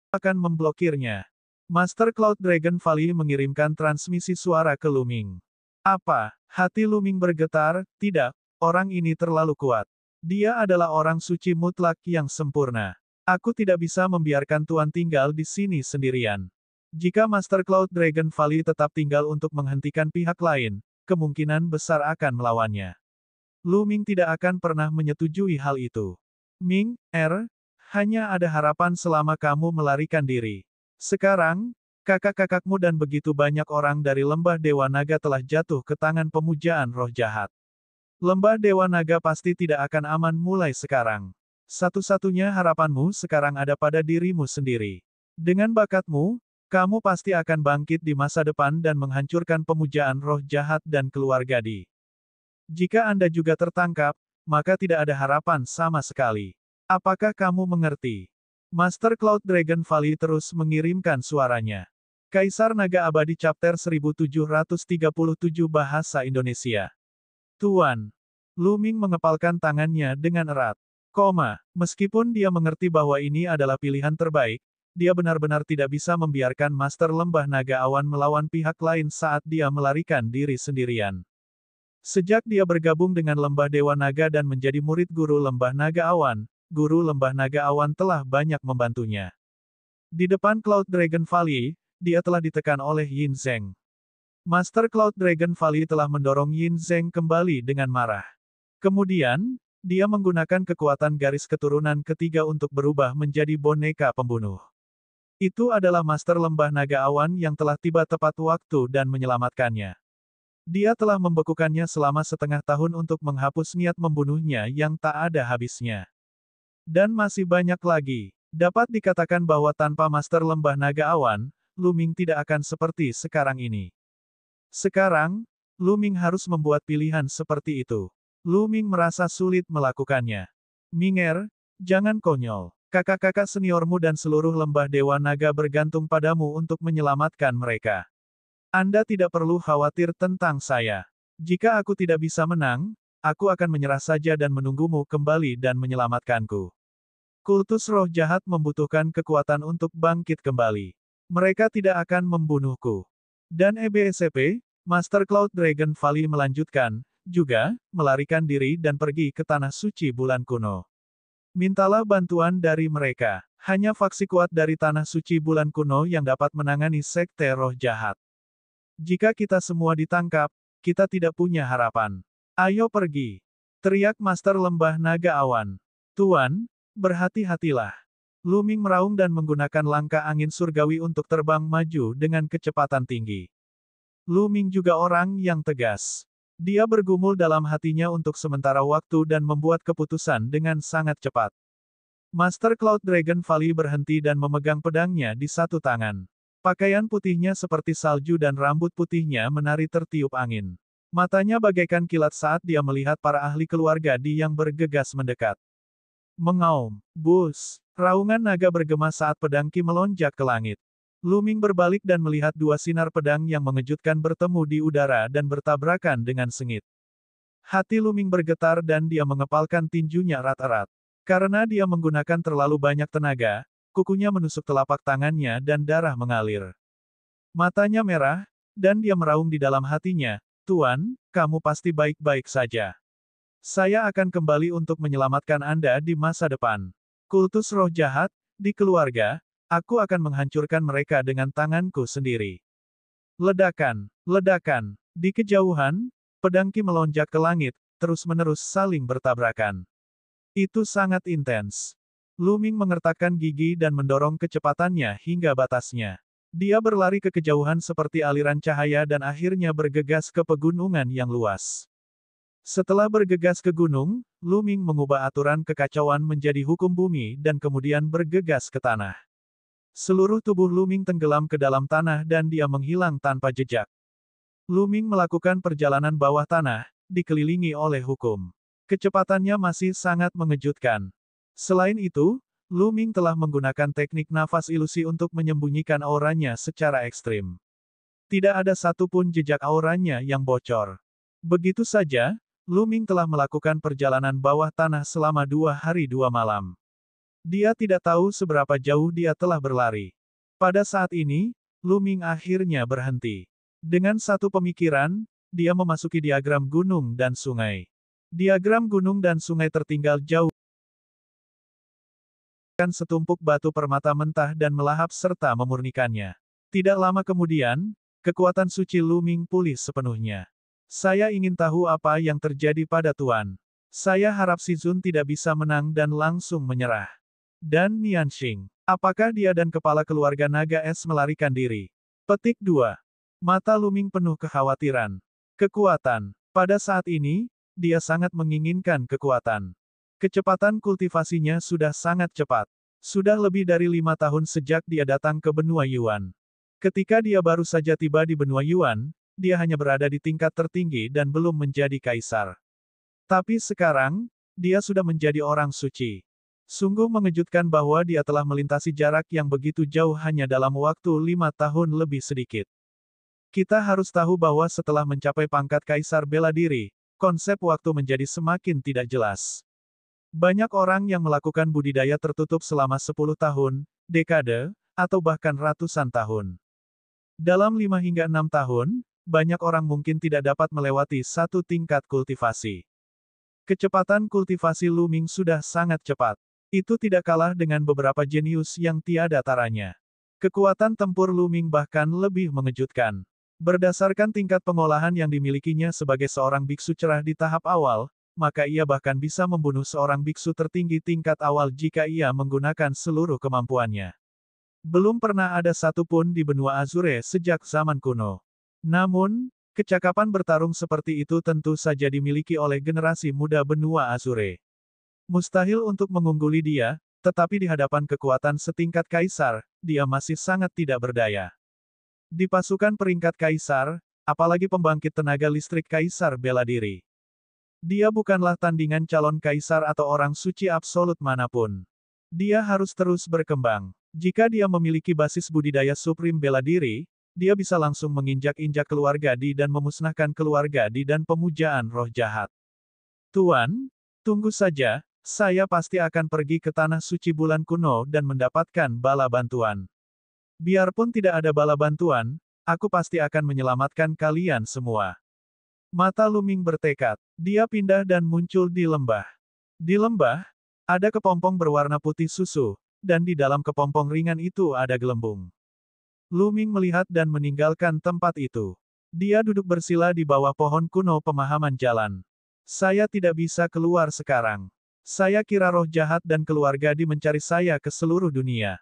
Akan memblokirnya. Master Cloud Dragon Valley mengirimkan transmisi suara ke Luming. Apa? Hati Luming bergetar, tidak, orang ini terlalu kuat. Dia adalah orang suci mutlak yang sempurna. Aku tidak bisa membiarkan Tuan tinggal di sini sendirian. Jika Master Cloud Dragon Valley tetap tinggal untuk menghentikan pihak lain, kemungkinan besar akan melawannya. Luming tidak akan pernah menyetujui hal itu. Ming, hanya ada harapan selama kamu melarikan diri. Sekarang, kakak-kakakmu dan begitu banyak orang dari Lembah Dewa Naga telah jatuh ke tangan pemujaan roh jahat. Lembah Dewa Naga pasti tidak akan aman mulai sekarang. Satu-satunya harapanmu sekarang ada pada dirimu sendiri. Dengan bakatmu, kamu pasti akan bangkit di masa depan dan menghancurkan pemujaan roh jahat dan keluarga Di. Jika Anda juga tertangkap, maka tidak ada harapan sama sekali. Apakah kamu mengerti? Master Cloud Dragon Valley terus mengirimkan suaranya. Kaisar Naga Abadi Chapter 1737 Bahasa Indonesia. Tuan. Luming mengepalkan tangannya dengan erat. Meskipun dia mengerti bahwa ini adalah pilihan terbaik, dia benar-benar tidak bisa membiarkan Master Lembah Naga Awan melawan pihak lain saat dia melarikan diri sendirian. Sejak dia bergabung dengan Lembah Dewa Naga dan menjadi murid Guru Lembah Naga Awan, Guru Lembah Naga Awan telah banyak membantunya. Di depan Cloud Dragon Valley, dia telah ditekan oleh Yin Zheng. Master Cloud Dragon Valley telah mendorong Yin Zheng kembali dengan marah. Kemudian, dia menggunakan kekuatan garis keturunan ketiga untuk berubah menjadi boneka pembunuh. Itu adalah Master Lembah Naga Awan yang telah tiba tepat waktu dan menyelamatkannya. Dia telah membekukannya selama setengah tahun untuk menghapus niat membunuhnya yang tak ada habisnya. Dan masih banyak lagi. Dapat dikatakan bahwa tanpa Master Lembah Naga Awan, Luming tidak akan seperti sekarang ini. Sekarang, Luming harus membuat pilihan seperti itu. Luming merasa sulit melakukannya. Minger, jangan konyol. Kakak-kakak seniormu dan seluruh Lembah Dewa Naga bergantung padamu untuk menyelamatkan mereka. Anda tidak perlu khawatir tentang saya. Jika aku tidak bisa menang, aku akan menyerah saja dan menunggumu kembali dan menyelamatkanku. Kultus roh jahat membutuhkan kekuatan untuk bangkit kembali. Mereka tidak akan membunuhku. Dan EBSCP, Master Cloud Dragon Valley melanjutkan, juga, melarikan diri dan pergi ke Tanah Suci Bulan Kuno. Mintalah bantuan dari mereka. Hanya faksi kuat dari Tanah Suci Bulan Kuno yang dapat menangani Sekte Roh Jahat. Jika kita semua ditangkap, kita tidak punya harapan. Ayo pergi. Teriak Master Lembah Naga Awan. Tuan, berhati-hatilah. Lu Ming meraung dan menggunakan langkah angin surgawi untuk terbang maju dengan kecepatan tinggi. Lu Ming juga orang yang tegas. Dia bergumul dalam hatinya untuk sementara waktu dan membuat keputusan dengan sangat cepat. Master Cloud Dragon Valley berhenti dan memegang pedangnya di satu tangan. Pakaian putihnya seperti salju dan rambut putihnya menari tertiup angin. Matanya bagaikan kilat saat dia melihat para ahli keluarga Di yang bergegas mendekat. Mengaum, bus, raungan naga bergema saat pedang Qi melonjak ke langit. Lu Ming berbalik dan melihat dua sinar pedang yang mengejutkan bertemu di udara dan bertabrakan dengan sengit. Hati Lu Ming bergetar dan dia mengepalkan tinjunya erat-erat. Karena dia menggunakan terlalu banyak tenaga, kukunya menusuk telapak tangannya dan darah mengalir. Matanya merah, dan dia meraung di dalam hatinya, "Tuan, kamu pasti baik-baik saja. Saya akan kembali untuk menyelamatkan Anda di masa depan. Kultus roh jahat, di keluarga, aku akan menghancurkan mereka dengan tanganku sendiri." Ledakan, ledakan. Di kejauhan, pedang Qi melonjak ke langit, terus-menerus saling bertabrakan. Itu sangat intens. Lu Ming mengertakkan gigi dan mendorong kecepatannya hingga batasnya. Dia berlari ke kejauhan seperti aliran cahaya dan akhirnya bergegas ke pegunungan yang luas. Setelah bergegas ke gunung, Lu Ming mengubah aturan kekacauan menjadi hukum bumi dan kemudian bergegas ke tanah. Seluruh tubuh Lu Ming tenggelam ke dalam tanah dan dia menghilang tanpa jejak. Lu Ming melakukan perjalanan bawah tanah, dikelilingi oleh hukum. Kecepatannya masih sangat mengejutkan. Selain itu, Lu Ming telah menggunakan teknik nafas ilusi untuk menyembunyikan auranya secara ekstrim. Tidak ada satupun jejak auranya yang bocor. Begitu saja, Lu Ming telah melakukan perjalanan bawah tanah selama 2 hari 2 malam. Dia tidak tahu seberapa jauh dia telah berlari. Pada saat ini, Lu Ming akhirnya berhenti. Dengan satu pemikiran, dia memasuki diagram gunung dan sungai. Diagram gunung dan sungai tertinggal jauh. Setumpuk batu permata mentah dan melahap serta memurnikannya. Tidak lama kemudian, kekuatan suci Lu Ming pulih sepenuhnya. Saya ingin tahu apa yang terjadi pada Tuan. Saya harap Si Zun tidak bisa menang dan langsung menyerah. Dan Nianxing, apakah dia dan kepala keluarga naga es melarikan diri? Petik 2. Mata Lu Ming penuh kekhawatiran. Kekuatan. Pada saat ini, dia sangat menginginkan kekuatan. Kecepatan kultivasinya sudah sangat cepat. Sudah lebih dari 5 tahun sejak dia datang ke benua Yuan. Ketika dia baru saja tiba di benua Yuan, dia hanya berada di tingkat tertinggi dan belum menjadi kaisar. Tapi sekarang, dia sudah menjadi orang suci. Sungguh mengejutkan bahwa dia telah melintasi jarak yang begitu jauh hanya dalam waktu 5 tahun lebih sedikit. Kita harus tahu bahwa setelah mencapai pangkat kaisar bela diri, konsep waktu menjadi semakin tidak jelas. Banyak orang yang melakukan budidaya tertutup selama 10 tahun, dekade, atau bahkan ratusan tahun. Dalam 5 hingga 6 tahun, banyak orang mungkin tidak dapat melewati satu tingkat kultivasi. Kecepatan kultivasi Lu Ming sudah sangat cepat. Itu tidak kalah dengan beberapa jenius yang tiada taranya. Kekuatan tempur Lu Ming bahkan lebih mengejutkan. Berdasarkan tingkat pengolahan yang dimilikinya sebagai seorang biksu cerah di tahap awal, maka ia bahkan bisa membunuh seorang biksu tertinggi tingkat awal jika ia menggunakan seluruh kemampuannya. Belum pernah ada satupun di benua Azure sejak zaman kuno. Namun, kecakapan bertarung seperti itu tentu saja dimiliki oleh generasi muda benua Azure. Mustahil untuk mengungguli dia, tetapi di hadapan kekuatan setingkat kaisar, dia masih sangat tidak berdaya. Di pasukan peringkat kaisar, apalagi pembangkit tenaga listrik kaisar bela diri. Dia bukanlah tandingan calon kaisar atau orang suci absolut manapun. Dia harus terus berkembang. Jika dia memiliki basis budidaya suprim bela diri, dia bisa langsung menginjak-injak keluarga Di dan memusnahkan keluarga Di dan pemujaan roh jahat. Tuan, tunggu saja, saya pasti akan pergi ke tanah suci bulan kuno dan mendapatkan bala bantuan. Biarpun tidak ada bala bantuan, aku pasti akan menyelamatkan kalian semua. Mata Luming bertekad. Dia pindah dan muncul di lembah. Di lembah, ada kepompong berwarna putih susu, dan di dalam kepompong ringan itu ada gelembung. Luming melihat dan meninggalkan tempat itu. Dia duduk bersila di bawah pohon kuno pemahaman jalan. Saya tidak bisa keluar sekarang. Saya kira roh jahat dan keluarga Di mencari saya ke seluruh dunia.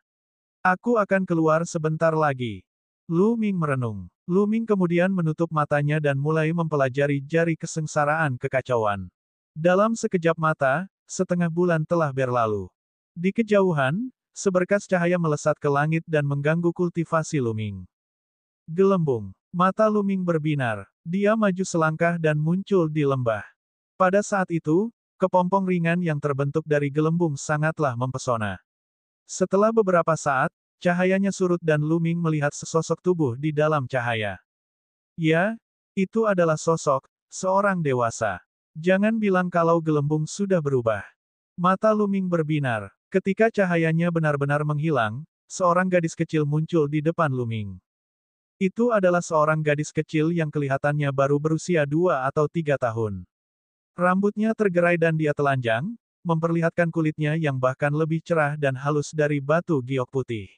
Aku akan keluar sebentar lagi. Luming merenung. Luming kemudian menutup matanya dan mulai mempelajari jari kesengsaraan kekacauan. Dalam sekejap mata, setengah bulan telah berlalu. Di kejauhan, seberkas cahaya melesat ke langit dan mengganggu kultivasi Luming. Gelembung. Mata Luming berbinar. Dia maju selangkah dan muncul di lembah. Pada saat itu, kepompong ringan yang terbentuk dari gelembung sangatlah mempesona. Setelah beberapa saat, cahayanya surut dan Luming melihat sesosok tubuh di dalam cahaya. Ya, itu adalah sosok seorang dewasa. Jangan bilang kalau gelembung sudah berubah. Mata Luming berbinar. Ketika cahayanya benar-benar menghilang, seorang gadis kecil muncul di depan Luming. Itu adalah seorang gadis kecil yang kelihatannya baru berusia 2 atau 3 tahun. Rambutnya tergerai dan dia telanjang, memperlihatkan kulitnya yang bahkan lebih cerah dan halus dari batu giok putih.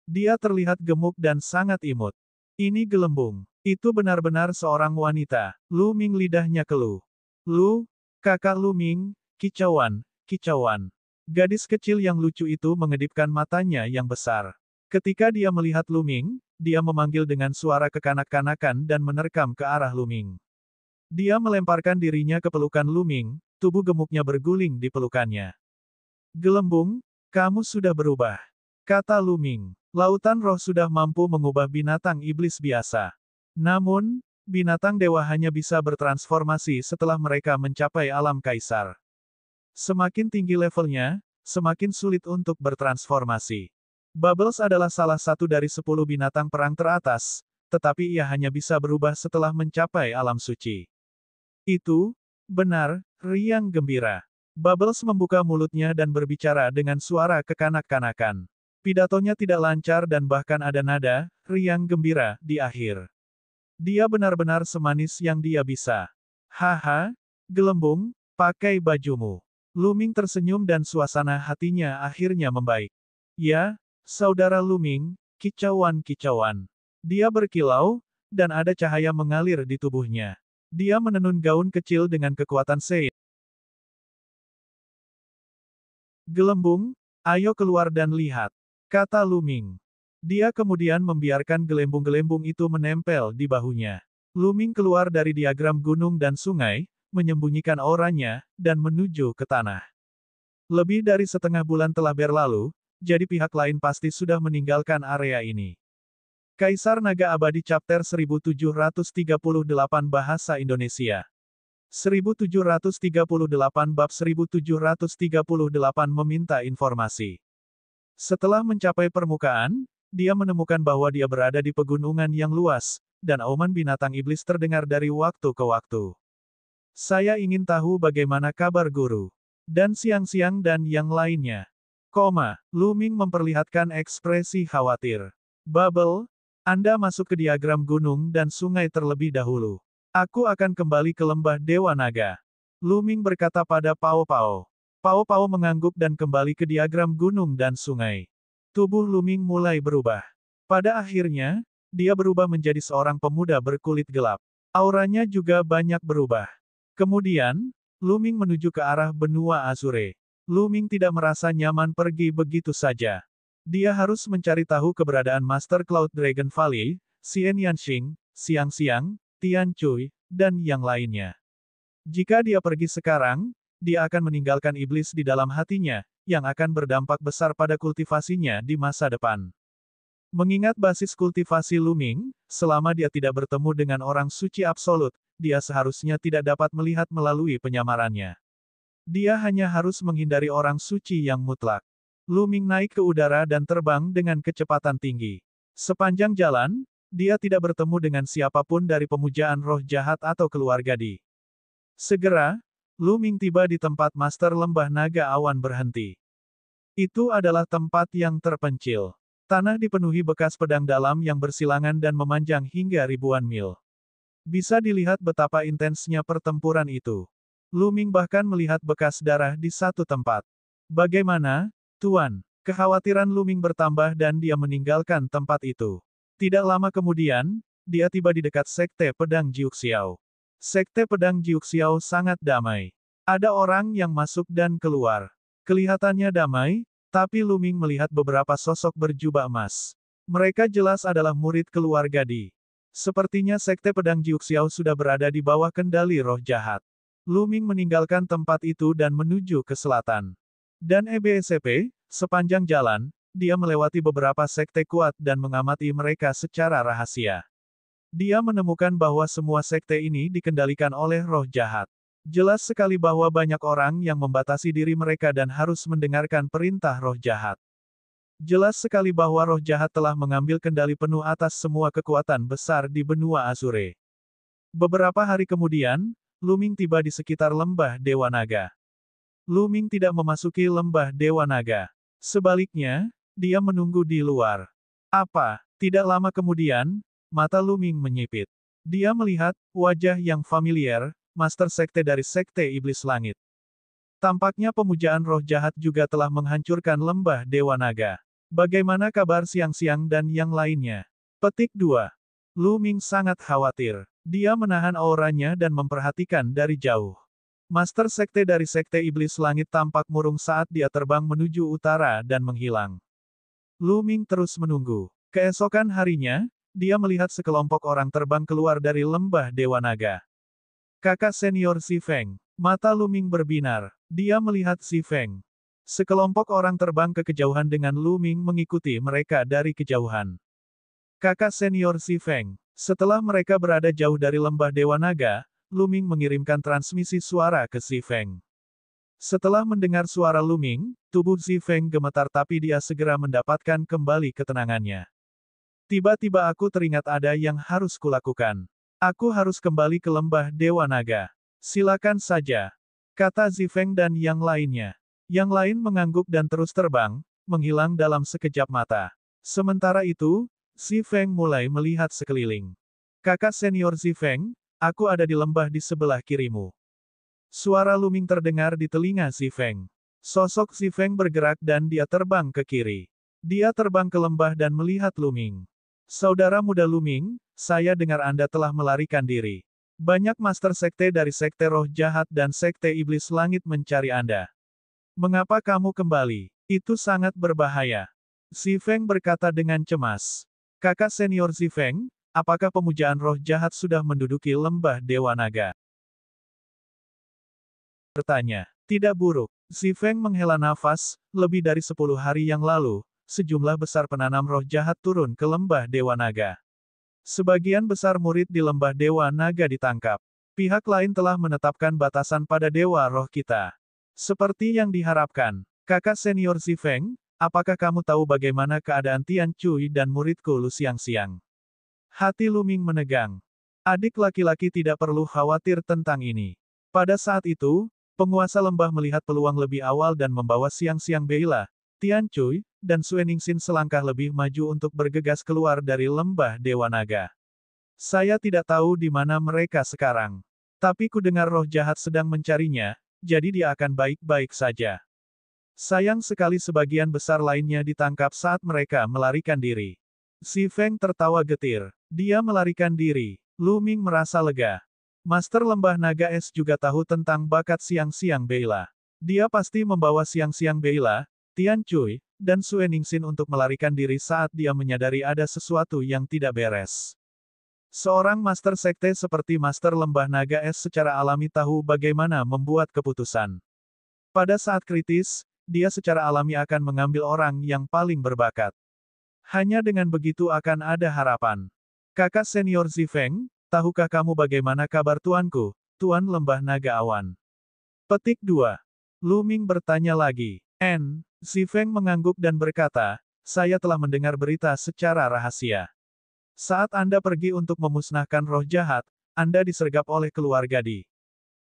Dia terlihat gemuk dan sangat imut. Ini gelembung. Itu benar-benar seorang wanita. Luming lidahnya keluh. Lu, kakak Luming, kicauan, kicauan. Gadis kecil yang lucu itu mengedipkan matanya yang besar. Ketika dia melihat Luming, dia memanggil dengan suara kekanak-kanakan dan menerkam ke arah Luming. Dia melemparkan dirinya ke pelukan Luming, tubuh gemuknya berguling di pelukannya. Gelembung, kamu sudah berubah. Kata Luming. Lautan roh sudah mampu mengubah binatang iblis biasa. Namun, binatang dewa hanya bisa bertransformasi setelah mereka mencapai alam kaisar. Semakin tinggi levelnya, semakin sulit untuk bertransformasi. Bubbles adalah salah satu dari 10 binatang perang teratas, tetapi ia hanya bisa berubah setelah mencapai alam suci. Itu, benar, riang gembira. Bubbles membuka mulutnya dan berbicara dengan suara kekanak-kanakan. Pidatonya tidak lancar dan bahkan ada nada, riang gembira, di akhir. Dia benar-benar semanis yang dia bisa. Haha, gelembung, pakai bajumu. Luming tersenyum dan suasana hatinya akhirnya membaik. Ya, saudara Luming, kicauan-kicauan. Dia berkilau, dan ada cahaya mengalir di tubuhnya. Dia menenun gaun kecil dengan kekuatan Sein. Gelembung, ayo keluar dan lihat. Kata Luming. Dia kemudian membiarkan gelembung-gelembung itu menempel di bahunya. Luming keluar dari diagram gunung dan sungai, menyembunyikan auranya, dan menuju ke tanah. Lebih dari setengah bulan telah berlalu, jadi pihak lain pasti sudah meninggalkan area ini. Kaisar Naga Abadi Chapter 1738 Bahasa Indonesia 1738 Bab 1738 Meminta informasi. Setelah mencapai permukaan, dia menemukan bahwa dia berada di pegunungan yang luas, dan auman binatang iblis terdengar dari waktu ke waktu. Saya ingin tahu bagaimana kabar guru. Dan siang-siang dan yang lainnya. Luming memperlihatkan ekspresi khawatir. Bubble, Anda masuk ke diagram gunung dan sungai terlebih dahulu. Aku akan kembali ke lembah Dewa Naga. Luming berkata pada Pao Pao. Pao Pao mengangguk dan kembali ke diagram gunung dan sungai. Tubuh Luming mulai berubah. Pada akhirnya, dia berubah menjadi seorang pemuda berkulit gelap. Auranya juga banyak berubah. Kemudian, Luming menuju ke arah benua Azure. Luming tidak merasa nyaman pergi begitu saja. Dia harus mencari tahu keberadaan Master Cloud Dragon Valley, Xian Yanxing, Siang-Siang, Tian Cui, dan yang lainnya. Jika dia pergi sekarang, dia akan meninggalkan iblis di dalam hatinya, yang akan berdampak besar pada kultivasinya di masa depan. Mengingat basis kultivasi Luming, selama dia tidak bertemu dengan orang suci absolut, dia seharusnya tidak dapat melihat melalui penyamarannya. Dia hanya harus menghindari orang suci yang mutlak. Luming naik ke udara dan terbang dengan kecepatan tinggi. Sepanjang jalan, dia tidak bertemu dengan siapapun dari pemujaan roh jahat atau keluarga Di. Segera, Lu Ming tiba di tempat Master Lembah Naga Awan berhenti. Itu adalah tempat yang terpencil. Tanah dipenuhi bekas pedang dalam yang bersilangan dan memanjang hingga ribuan mil. Bisa dilihat betapa intensnya pertempuran itu. Lu Ming bahkan melihat bekas darah di satu tempat. Bagaimana, Tuan? Kekhawatiran Lu Ming bertambah dan dia meninggalkan tempat itu. Tidak lama kemudian, dia tiba di dekat Sekte Pedang Jiuxiao. Sekte Pedang Jiuxiao sangat damai. Ada orang yang masuk dan keluar. Kelihatannya damai, tapi Lu Ming melihat beberapa sosok berjubah emas. Mereka jelas adalah murid keluarga Di. Sepertinya Sekte Pedang Jiuxiao sudah berada di bawah kendali roh jahat. Lu Ming meninggalkan tempat itu dan menuju ke selatan. Dan EBSCP, sepanjang jalan, dia melewati beberapa sekte kuat dan mengamati mereka secara rahasia. Dia menemukan bahwa semua sekte ini dikendalikan oleh roh jahat. Jelas sekali bahwa banyak orang yang membatasi diri mereka dan harus mendengarkan perintah roh jahat. Jelas sekali bahwa roh jahat telah mengambil kendali penuh atas semua kekuatan besar di benua Azure. Beberapa hari kemudian, Lu Ming tiba di sekitar lembah Dewa Naga. Lu Ming tidak memasuki lembah Dewa Naga. Sebaliknya, dia menunggu di luar. Apa? Tidak lama kemudian, mata Lu Ming menyipit. Dia melihat wajah yang familiar, Master Sekte dari Sekte Iblis Langit. Tampaknya pemujaan roh jahat juga telah menghancurkan lembah Dewa Naga. Bagaimana kabar siang-siang dan yang lainnya? Petik 2. Lu Ming sangat khawatir. Dia menahan auranya dan memperhatikan dari jauh. Master Sekte dari Sekte Iblis Langit tampak murung saat dia terbang menuju utara dan menghilang. Lu Ming terus menunggu. Keesokan harinya, dia melihat sekelompok orang terbang keluar dari lembah Dewa Naga. Kakak senior Si Feng. Mata Lu Ming berbinar. Dia melihat Si Feng. Sekelompok orang terbang ke kejauhan dengan Lu Ming mengikuti mereka dari kejauhan. Kakak senior Si Feng. Setelah mereka berada jauh dari lembah Dewa Naga, Lu Ming mengirimkan transmisi suara ke Si Feng. Setelah mendengar suara Lu Ming, tubuh Si Feng gemetar tapi dia segera mendapatkan kembali ketenangannya. Tiba-tiba aku teringat ada yang harus kulakukan. Aku harus kembali ke lembah Dewa Naga. Silakan saja, kata Si Feng dan yang lainnya. Yang lain mengangguk dan terus terbang, menghilang dalam sekejap mata. Sementara itu, Si Feng mulai melihat sekeliling. Kakak senior Si Feng, aku ada di lembah di sebelah kirimu. Suara Lu Ming terdengar di telinga Si Feng. Sosok Si Feng bergerak dan dia terbang ke kiri. Dia terbang ke lembah dan melihat Lu Ming. Saudara muda Lu Ming, saya dengar Anda telah melarikan diri. Banyak master sekte dari Sekte Roh Jahat dan Sekte Iblis Langit mencari Anda. Mengapa kamu kembali? Itu sangat berbahaya. Si Feng berkata dengan cemas. Kakak senior Si Feng, apakah pemujaan roh jahat sudah menduduki lembah Dewa Naga? Bertanya. Tidak buruk. Si Feng menghela nafas, lebih dari 10 hari yang lalu, sejumlah besar penanam roh jahat turun ke lembah Dewa Naga. Sebagian besar murid di lembah Dewa Naga ditangkap. Pihak lain telah menetapkan batasan pada Dewa Roh kita. Seperti yang diharapkan. Kakak senior Si Feng, apakah kamu tahu bagaimana keadaan Tian Cui dan muridku Lu siang-siang? Hati Lu Ming menegang. Adik laki-laki tidak perlu khawatir tentang ini. Pada saat itu, penguasa lembah melihat peluang lebih awal dan membawa siang-siang Beila, Tian Cui, dan Sue Ningsin selangkah lebih maju untuk bergegas keluar dari lembah Dewa Naga. Saya tidak tahu di mana mereka sekarang. Tapi ku dengar roh jahat sedang mencarinya, jadi dia akan baik-baik saja. Sayang sekali sebagian besar lainnya ditangkap saat mereka melarikan diri. Si Feng tertawa getir. Dia melarikan diri. Lu Ming merasa lega. Master Lembah Naga Es juga tahu tentang bakat siang-siang Beila. Dia pasti membawa siang-siang Beila, Tian Cui, dan Sue Ningsin untuk melarikan diri saat dia menyadari ada sesuatu yang tidak beres. Seorang Master Sekte seperti Master Lembah Naga Es secara alami tahu bagaimana membuat keputusan. Pada saat kritis, dia secara alami akan mengambil orang yang paling berbakat. Hanya dengan begitu akan ada harapan. Kakak senior Si Feng, tahukah kamu bagaimana kabar tuanku, Tuan Lembah Naga Awan? Petik 2. Lu Ming bertanya lagi. Si Feng mengangguk dan berkata, saya telah mendengar berita secara rahasia. Saat Anda pergi untuk memusnahkan roh jahat, Anda disergap oleh keluarga Di.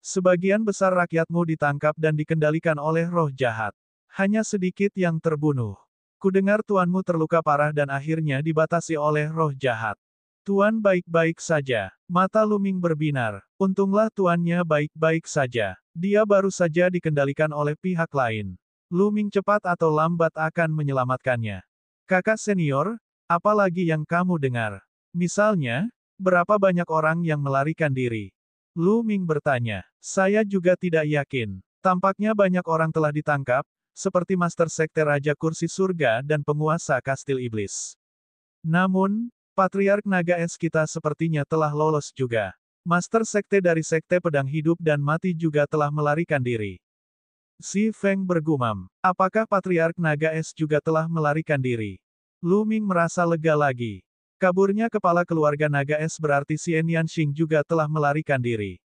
Sebagian besar rakyatmu ditangkap dan dikendalikan oleh roh jahat. Hanya sedikit yang terbunuh. Kudengar tuanmu terluka parah dan akhirnya dibatasi oleh roh jahat. Tuan baik-baik saja. Mata Lu Ming berbinar. Untunglah tuannya baik-baik saja. Dia baru saja dikendalikan oleh pihak lain. Lu Ming cepat atau lambat akan menyelamatkannya. Kakak senior, apa lagi yang kamu dengar? Misalnya, berapa banyak orang yang melarikan diri? Lu Ming bertanya. Saya juga tidak yakin. Tampaknya banyak orang telah ditangkap, seperti Master Sekte Raja Kursi Surga dan penguasa Kastil Iblis. Namun, Patriark Naga Es kita sepertinya telah lolos juga. Master Sekte dari Sekte Pedang Hidup dan Mati juga telah melarikan diri. Si Feng bergumam. Apakah Patriark Naga Es juga telah melarikan diri? Lu Ming merasa lega lagi. Kaburnya kepala keluarga Naga Es berarti Xian Yanxing juga telah melarikan diri.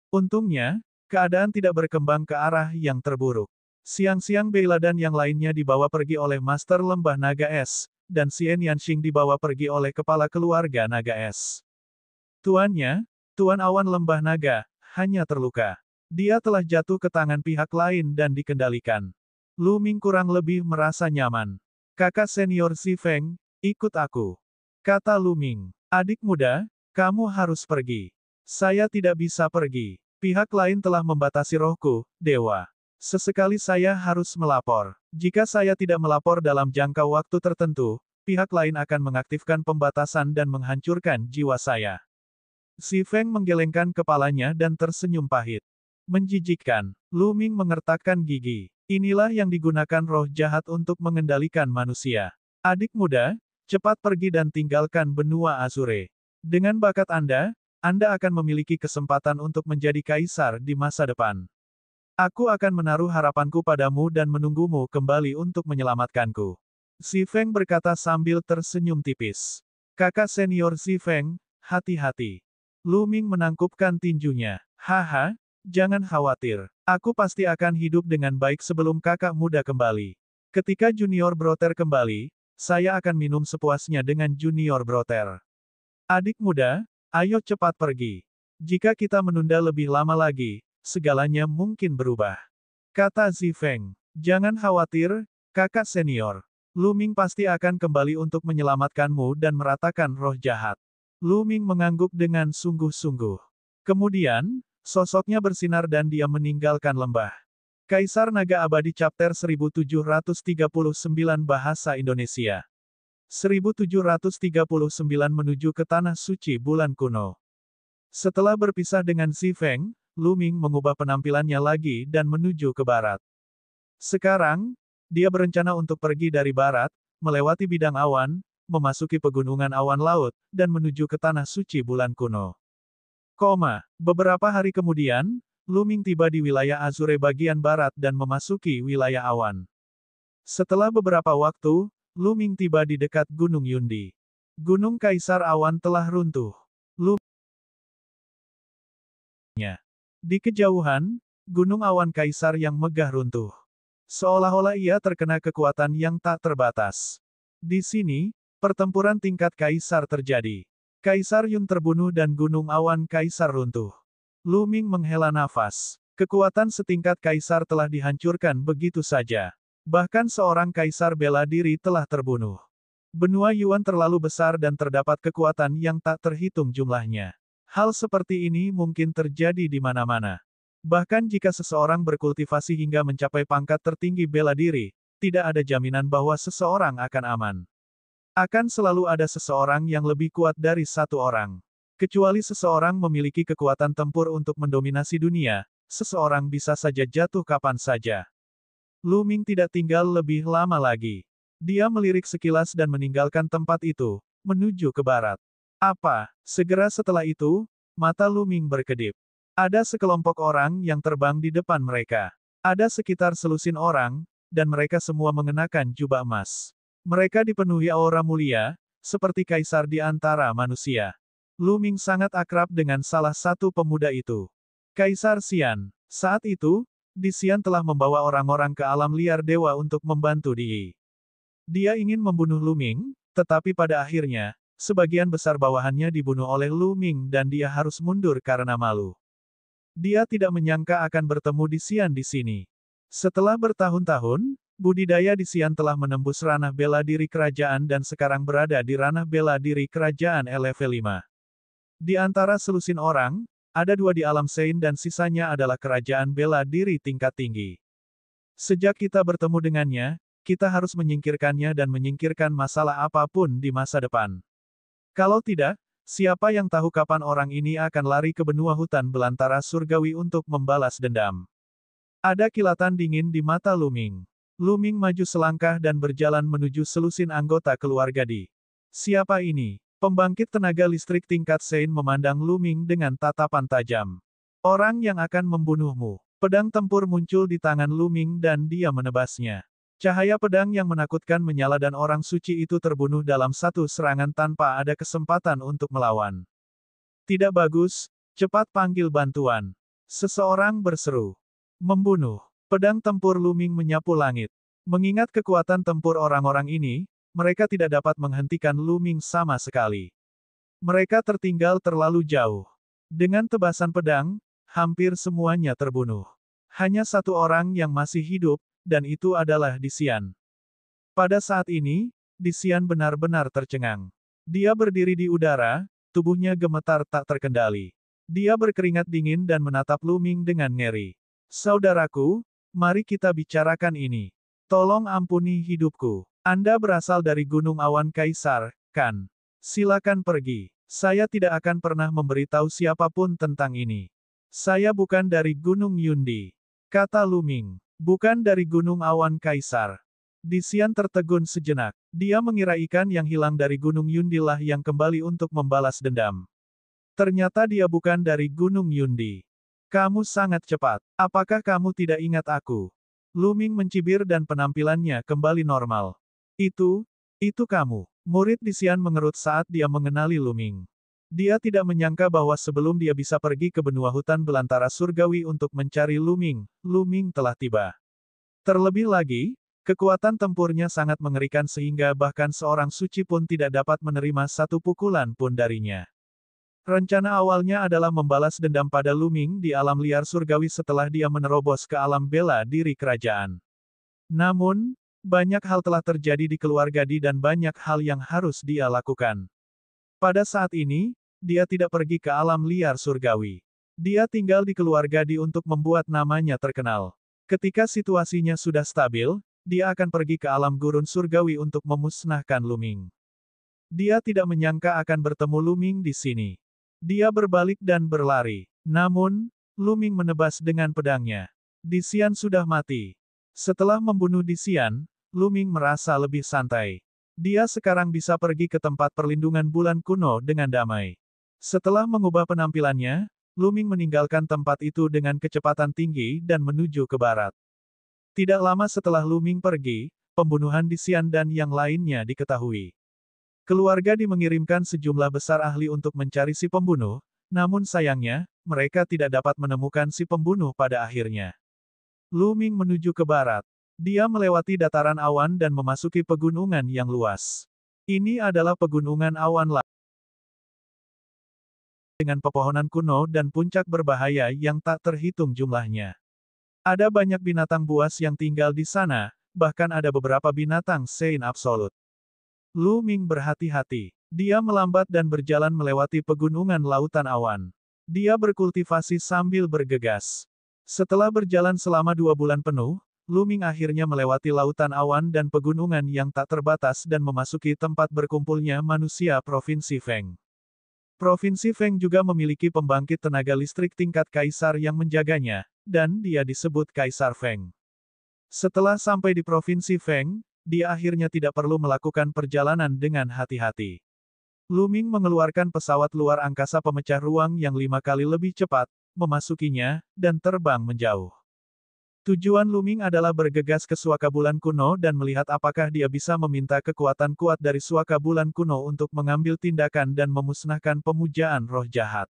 Untungnya, keadaan tidak berkembang ke arah yang terburuk. Siang-siang Beila dan yang lainnya dibawa pergi oleh Master Lembah Naga Es, dan Xian Yanxing dibawa pergi oleh kepala keluarga Naga Es. Tuannya, Tuan Awan Lembah Naga, hanya terluka. Dia telah jatuh ke tangan pihak lain dan dikendalikan. Lu Ming kurang lebih merasa nyaman. Kakak senior Si Feng, ikut aku. Kata Lu Ming. Adik muda, kamu harus pergi. Saya tidak bisa pergi. Pihak lain telah membatasi rohku, Dewa. Sesekali saya harus melapor. Jika saya tidak melapor dalam jangka waktu tertentu, pihak lain akan mengaktifkan pembatasan dan menghancurkan jiwa saya. Si Feng menggelengkan kepalanya dan tersenyum pahit. Menjijikkan. Lu Ming mengertakkan gigi. Inilah yang digunakan roh jahat untuk mengendalikan manusia. Adik muda, cepat pergi dan tinggalkan benua Azure. Dengan bakat Anda akan memiliki kesempatan untuk menjadi kaisar di masa depan. Aku akan menaruh harapanku padamu dan menunggumu kembali untuk menyelamatkanku. Si Feng berkata sambil tersenyum tipis. Kakak senior Si Feng, hati-hati. Lu Ming menangkupkan tinjunya. Haha, jangan khawatir. Aku pasti akan hidup dengan baik sebelum kakak muda kembali. Ketika Junior Brother kembali, saya akan minum sepuasnya dengan Junior Brother. Adik muda, ayo cepat pergi. Jika kita menunda lebih lama lagi, segalanya mungkin berubah. Kata Zi Feng. Jangan khawatir, kakak senior. Lu Ming pasti akan kembali untuk menyelamatkanmu dan meratakan roh jahat. Lu Ming mengangguk dengan sungguh-sungguh. Kemudian, sosoknya bersinar dan dia meninggalkan lembah. Kaisar Naga Abadi Chapter 1739 Bahasa Indonesia. 1739 menuju ke Tanah Suci Bulan Kuno. Setelah berpisah dengan Zi Feng, Lu Ming mengubah penampilannya lagi dan menuju ke barat. Sekarang, dia berencana untuk pergi dari barat, melewati bidang awan, memasuki pegunungan awan laut, dan menuju ke Tanah Suci Bulan Kuno. Beberapa hari kemudian, Lu Ming tiba di wilayah Azure bagian barat dan memasuki wilayah awan. Setelah beberapa waktu, Lu Ming tiba di dekat Gunung Yundi. Gunung Kaisar Awan telah runtuh. Di kejauhan, Gunung Awan Kaisar yang megah runtuh. Seolah-olah ia terkena kekuatan yang tak terbatas. Di sini, pertempuran tingkat kaisar terjadi. Kaisar Yun terbunuh dan Gunung Awan Kaisar runtuh. Lu Ming menghela nafas. Kekuatan setingkat kaisar telah dihancurkan begitu saja. Bahkan seorang kaisar bela diri telah terbunuh. Benua Yuan terlalu besar dan terdapat kekuatan yang tak terhitung jumlahnya. Hal seperti ini mungkin terjadi di mana-mana. Bahkan jika seseorang berkultivasi hingga mencapai pangkat tertinggi bela diri, tidak ada jaminan bahwa seseorang akan aman. Akan selalu ada seseorang yang lebih kuat dari satu orang. Kecuali seseorang memiliki kekuatan tempur untuk mendominasi dunia, seseorang bisa saja jatuh kapan saja. Lu Ming tidak tinggal lebih lama lagi. Dia melirik sekilas dan meninggalkan tempat itu, menuju ke barat. Segera setelah itu, mata Lu Ming berkedip. Ada sekelompok orang yang terbang di depan mereka. Ada sekitar selusin orang, dan mereka semua mengenakan jubah emas. Mereka dipenuhi aura mulia, seperti kaisar di antara manusia. Lu Ming sangat akrab dengan salah satu pemuda itu. Kaisar Xian. Saat itu, Di Xian telah membawa orang-orang ke alam liar dewa untuk membantu Di. Dia ingin membunuh Lu Ming, tetapi pada akhirnya, sebagian besar bawahannya dibunuh oleh Lu Ming dan dia harus mundur karena malu. Dia tidak menyangka akan bertemu di Xian di sini. Setelah bertahun-tahun, budidaya di Xian telah menembus ranah bela diri kerajaan dan sekarang berada di ranah bela diri kerajaan level 5. Di antara selusin orang, ada 2 di alam Sein dan sisanya adalah kerajaan bela diri tingkat tinggi. Sejak kita bertemu dengannya, kita harus menyingkirkannya dan menyingkirkan masalah apapun di masa depan. Kalau tidak, siapa yang tahu kapan orang ini akan lari ke benua hutan belantara surgawi untuk membalas dendam. Ada kilatan dingin di mata Lu Ming. Lu Ming maju selangkah dan berjalan menuju selusin anggota keluarga Di. Siapa ini? Pembangkit tenaga listrik tingkat Sein memandang Lu Ming dengan tatapan tajam. Orang yang akan membunuhmu. Pedang tempur muncul di tangan Lu Ming dan dia menebasnya. Cahaya pedang yang menakutkan menyala dan orang suci itu terbunuh dalam satu serangan tanpa ada kesempatan untuk melawan. Tidak bagus, cepat panggil bantuan. Seseorang berseru. Membunuh. Pedang tempur Lu Ming menyapu langit. Mengingat kekuatan tempur orang-orang ini, mereka tidak dapat menghentikan Lu Ming sama sekali. Mereka tertinggal terlalu jauh. Dengan tebasan pedang, hampir semuanya terbunuh. Hanya satu orang yang masih hidup, dan itu adalah Di Xian. Pada saat ini, Di Xian benar-benar tercengang. Dia berdiri di udara, tubuhnya gemetar tak terkendali. Dia berkeringat dingin dan menatap Lu Ming dengan ngeri. Saudaraku, mari kita bicarakan ini. Tolong ampuni hidupku. Anda berasal dari Gunung Awan Kaisar, kan? Silakan pergi. Saya tidak akan pernah memberitahu siapapun tentang ini. Saya bukan dari Gunung Yundi. Kata Lu Ming. Bukan dari Gunung Awan Kaisar. Di Xian tertegun sejenak. Dia mengira ikan yang hilang dari Gunung Yundi lah yang kembali untuk membalas dendam. Ternyata dia bukan dari Gunung Yundi. Kamu sangat cepat. Apakah kamu tidak ingat aku? Lu Ming mencibir dan penampilannya kembali normal. Itu kamu. Murid Di Xian mengerut saat dia mengenali Lu Ming. Dia tidak menyangka bahwa sebelum dia bisa pergi ke benua hutan belantara surgawi untuk mencari Lu Ming telah tiba. Terlebih lagi, kekuatan tempurnya sangat mengerikan sehingga bahkan seorang suci pun tidak dapat menerima satu pukulan pun darinya. Rencana awalnya adalah membalas dendam pada Lu Ming di alam liar surgawi setelah dia menerobos ke alam bela diri kerajaan. Namun, banyak hal telah terjadi di keluarga Di dan banyak hal yang harus dia lakukan. Pada saat ini, dia tidak pergi ke alam liar surgawi. Dia tinggal di keluarga Di untuk membuat namanya terkenal. Ketika situasinya sudah stabil, dia akan pergi ke alam gurun surgawi untuk memusnahkan Lu Ming. Dia tidak menyangka akan bertemu Lu Ming di sini. Dia berbalik dan berlari. Namun, Lu Ming menebas dengan pedangnya. Di Xian sudah mati. Setelah membunuh Di Xian, Lu Ming merasa lebih santai. Dia sekarang bisa pergi ke tempat perlindungan bulan kuno dengan damai. Setelah mengubah penampilannya, Lu Ming meninggalkan tempat itu dengan kecepatan tinggi dan menuju ke barat. Tidak lama setelah Lu Ming pergi, pembunuhan Di Xian dan yang lainnya diketahui. Keluarga Di mengirimkan sejumlah besar ahli untuk mencari si pembunuh, namun sayangnya, mereka tidak dapat menemukan si pembunuh pada akhirnya. Lu Ming menuju ke barat. Dia melewati dataran awan dan memasuki pegunungan yang luas. Ini adalah pegunungan awan dengan pepohonan kuno dan puncak berbahaya yang tak terhitung jumlahnya. Ada banyak binatang buas yang tinggal di sana, bahkan ada beberapa binatang Sein absolut. Lu Ming berhati-hati. Dia melambat dan berjalan melewati pegunungan lautan awan. Dia berkultivasi sambil bergegas. Setelah berjalan selama 2 bulan penuh, Lu Ming akhirnya melewati lautan awan dan pegunungan yang tak terbatas dan memasuki tempat berkumpulnya manusia Provinsi Feng. Provinsi Feng juga memiliki pembangkit tenaga listrik tingkat kaisar yang menjaganya, dan dia disebut Kaisar Feng. Setelah sampai di Provinsi Feng, dia akhirnya tidak perlu melakukan perjalanan dengan hati-hati. Lu Ming mengeluarkan pesawat luar angkasa pemecah ruang yang 5 kali lebih cepat, memasukinya, dan terbang menjauh. Tujuan Lu Ming adalah bergegas ke suaka bulan kuno dan melihat apakah dia bisa meminta kekuatan kuat dari suaka bulan kuno untuk mengambil tindakan dan memusnahkan pemujaan roh jahat.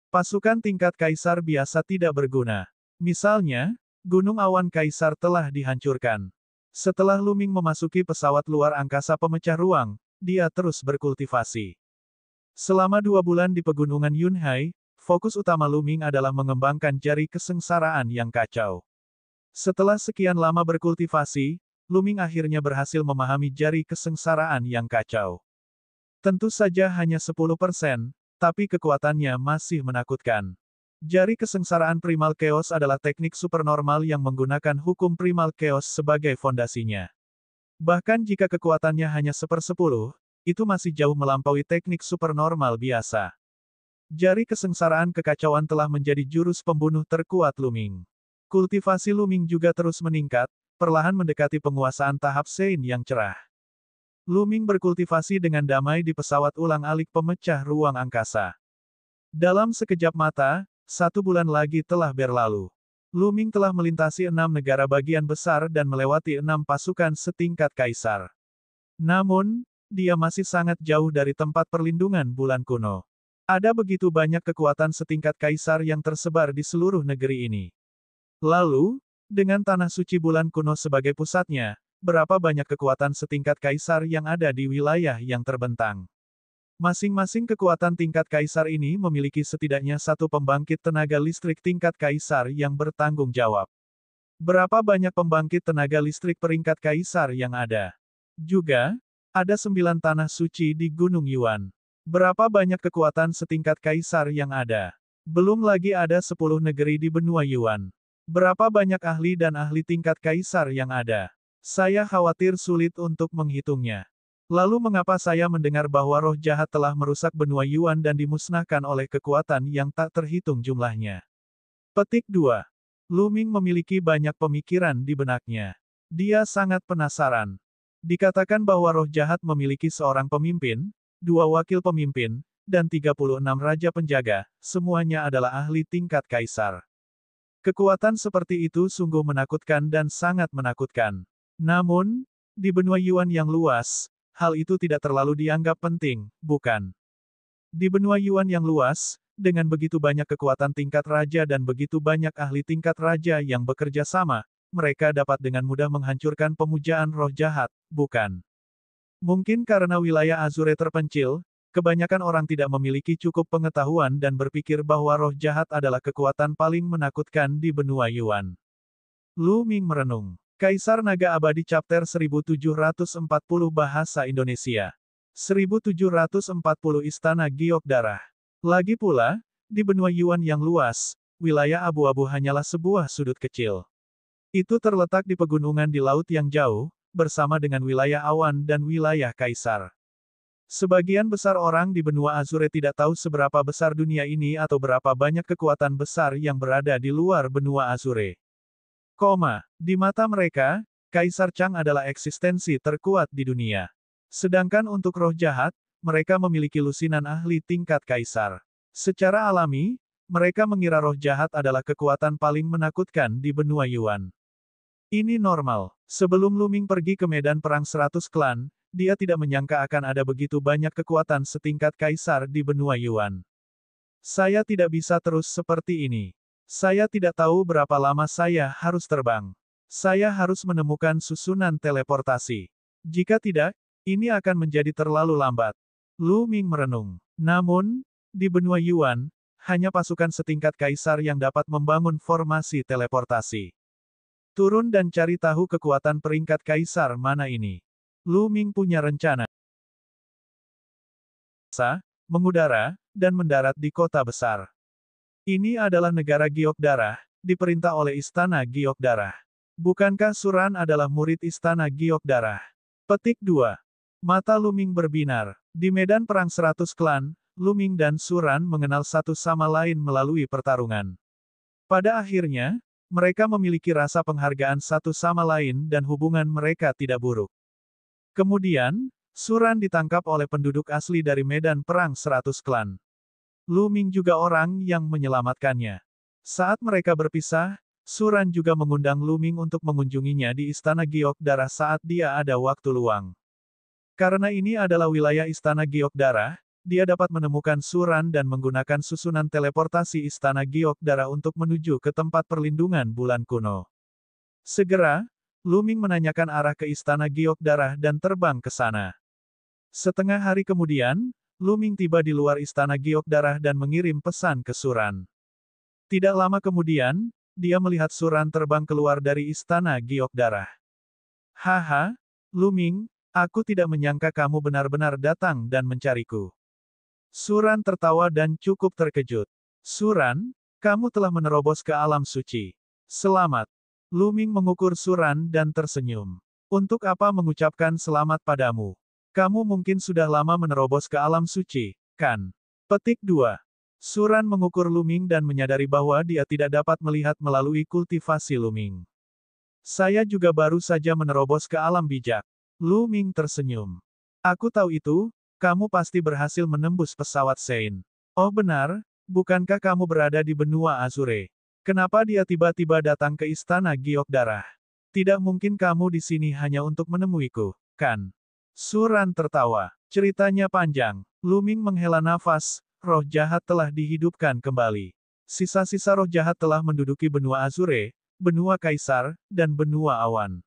Pasukan tingkat kaisar biasa tidak berguna. Misalnya, Gunung Awan Kaisar telah dihancurkan. Setelah Lu Ming memasuki pesawat luar angkasa pemecah ruang, dia terus berkultivasi. Selama 2 bulan di pegunungan Yunhai, fokus utama Lu Ming adalah mengembangkan jari kesengsaraan yang kacau. Setelah sekian lama berkultivasi, Lu Ming akhirnya berhasil memahami jari kesengsaraan yang kacau. Tentu saja hanya 10%, tapi kekuatannya masih menakutkan. Jari kesengsaraan Primal Chaos adalah teknik supernormal yang menggunakan hukum Primal Chaos sebagai fondasinya. Bahkan jika kekuatannya hanya 1/10, itu masih jauh melampaui teknik supernormal biasa. Jari kesengsaraan kekacauan telah menjadi jurus pembunuh terkuat Lu Ming. Kultivasi Lu Ming juga terus meningkat, perlahan mendekati penguasaan tahap Sein yang cerah. Lu Ming berkultivasi dengan damai di pesawat ulang-alik pemecah ruang angkasa. Dalam sekejap mata, 1 bulan lagi telah berlalu. Lu Ming telah melintasi 6 negara bagian besar dan melewati 6 pasukan setingkat kaisar. Namun, dia masih sangat jauh dari tempat perlindungan bulan kuno. Ada begitu banyak kekuatan setingkat kaisar yang tersebar di seluruh negeri ini. Lalu, dengan tanah suci bulan kuno sebagai pusatnya, berapa banyak kekuatan setingkat kaisar yang ada di wilayah yang terbentang? Masing-masing kekuatan tingkat kaisar ini memiliki setidaknya 1 pembangkit tenaga listrik tingkat kaisar yang bertanggung jawab. Berapa banyak pembangkit tenaga listrik peringkat kaisar yang ada? Juga, ada 9 tanah suci di Gunung Yuan. Berapa banyak kekuatan setingkat kaisar yang ada? Belum lagi ada 10 negeri di benua Yuan. Berapa banyak ahli dan ahli tingkat kaisar yang ada? Saya khawatir sulit untuk menghitungnya. Lalu mengapa saya mendengar bahwa roh jahat telah merusak benua Yuan dan dimusnahkan oleh kekuatan yang tak terhitung jumlahnya? Petik 2. Lu Ming memiliki banyak pemikiran di benaknya. Dia sangat penasaran. Dikatakan bahwa roh jahat memiliki seorang pemimpin, 2 wakil pemimpin, dan 36 raja penjaga, semuanya adalah ahli tingkat kaisar. Kekuatan seperti itu sungguh menakutkan dan sangat menakutkan. Namun, di benua Yuan yang luas, hal itu tidak terlalu dianggap penting, bukan? Di benua Yuan yang luas, dengan begitu banyak kekuatan tingkat raja dan begitu banyak ahli tingkat raja yang bekerja sama, mereka dapat dengan mudah menghancurkan pemujaan roh jahat, bukan? Mungkin karena wilayah Azure terpencil, kebanyakan orang tidak memiliki cukup pengetahuan dan berpikir bahwa roh jahat adalah kekuatan paling menakutkan di benua Yuan. Lu Ming merenung. Kaisar Naga Abadi Chapter 1740 Bahasa Indonesia. 1740 Istana Giok Darah. Lagi pula, di benua Yuan yang luas, wilayah abu-abu hanyalah sebuah sudut kecil. Itu terletak di pegunungan di laut yang jauh, bersama dengan wilayah awan dan wilayah kaisar. Sebagian besar orang di benua Azure tidak tahu seberapa besar dunia ini atau berapa banyak kekuatan besar yang berada di luar benua Azure. Di mata mereka, Kaisar Chang adalah eksistensi terkuat di dunia. Sedangkan untuk roh jahat, mereka memiliki lusinan ahli tingkat kaisar. Secara alami, mereka mengira roh jahat adalah kekuatan paling menakutkan di benua Yuan. Ini normal. Sebelum Lu Ming pergi ke medan perang 100 klan, dia tidak menyangka akan ada begitu banyak kekuatan setingkat kaisar di benua Yuan. Saya tidak bisa terus seperti ini. Saya tidak tahu berapa lama saya harus terbang. Saya harus menemukan susunan teleportasi. Jika tidak, ini akan menjadi terlalu lambat. Lu Ming merenung. Namun, di benua Yuan, hanya pasukan setingkat kaisar yang dapat membangun formasi teleportasi. Turun dan cari tahu kekuatan peringkat kaisar mana ini. Lu Ming punya rencana. Mengudara, dan mendarat di kota besar. Ini adalah negara Giok Darah, diperintah oleh Istana Giok Darah. Bukankah Suran adalah murid Istana Giok Darah? Petik 2. Mata Lu Ming berbinar. Di medan perang 100 klan, Lu Ming dan Suran mengenal satu sama lain melalui pertarungan. Pada akhirnya, mereka memiliki rasa penghargaan satu sama lain dan hubungan mereka tidak buruk. Kemudian, Suran ditangkap oleh penduduk asli dari medan perang 100 klan. Lu Ming juga orang yang menyelamatkannya. Saat mereka berpisah, Suran juga mengundang Lu Ming untuk mengunjunginya di Istana Giok Darah saat dia ada waktu luang. Karena ini adalah wilayah Istana Giok Darah, dia dapat menemukan Suran dan menggunakan susunan teleportasi Istana Giok Darah untuk menuju ke tempat perlindungan bulan kuno. Segera, Lu Ming menanyakan arah ke Istana Giok Darah dan terbang ke sana. Setengah hari kemudian, Lu Ming tiba di luar istana Giok Darah dan mengirim pesan ke Suran. Tidak lama kemudian, dia melihat Suran terbang keluar dari istana Giok Darah. Haha, Lu Ming, aku tidak menyangka kamu benar-benar datang dan mencariku. Suran tertawa dan cukup terkejut. Suran, kamu telah menerobos ke alam suci. Selamat. Lu Ming mengukur Suran dan tersenyum. Untuk apa mengucapkan selamat padamu? Kamu mungkin sudah lama menerobos ke alam suci, kan? Petik 2. Suran mengukur Lu Ming dan menyadari bahwa dia tidak dapat melihat melalui kultivasi Lu Ming. Saya juga baru saja menerobos ke alam bijak. Lu Ming tersenyum. Aku tahu itu, kamu pasti berhasil menembus pesawat Sein. Oh benar, bukankah kamu berada di benua Azure? Kenapa dia tiba-tiba datang ke istana Giok Darah? Tidak mungkin kamu di sini hanya untuk menemuiku, kan? Suran tertawa. Ceritanya panjang. Lu Ming menghela nafas, roh jahat telah dihidupkan kembali. Sisa-sisa roh jahat telah menduduki benua Azure, benua Kaisar, dan benua awan.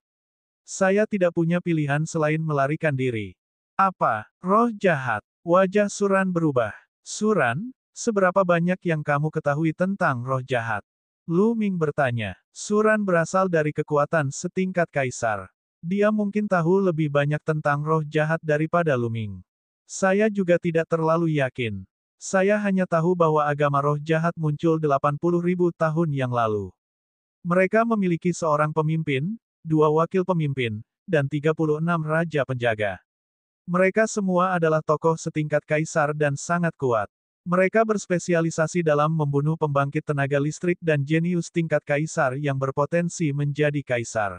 Saya tidak punya pilihan selain melarikan diri. Apa? Roh jahat. Wajah Suran berubah. Suran, seberapa banyak yang kamu ketahui tentang roh jahat? Lu Ming bertanya. Suran berasal dari kekuatan setingkat Kaisar. Dia mungkin tahu lebih banyak tentang roh jahat daripada Lu Ming. Saya juga tidak terlalu yakin. Saya hanya tahu bahwa agama roh jahat muncul 80.000 tahun yang lalu. Mereka memiliki seorang pemimpin, 2 wakil pemimpin, dan 36 raja penjaga. Mereka semua adalah tokoh setingkat Kaisar dan sangat kuat. Mereka berspesialisasi dalam membunuh pembangkit tenaga listrik dan jenius tingkat Kaisar yang berpotensi menjadi Kaisar.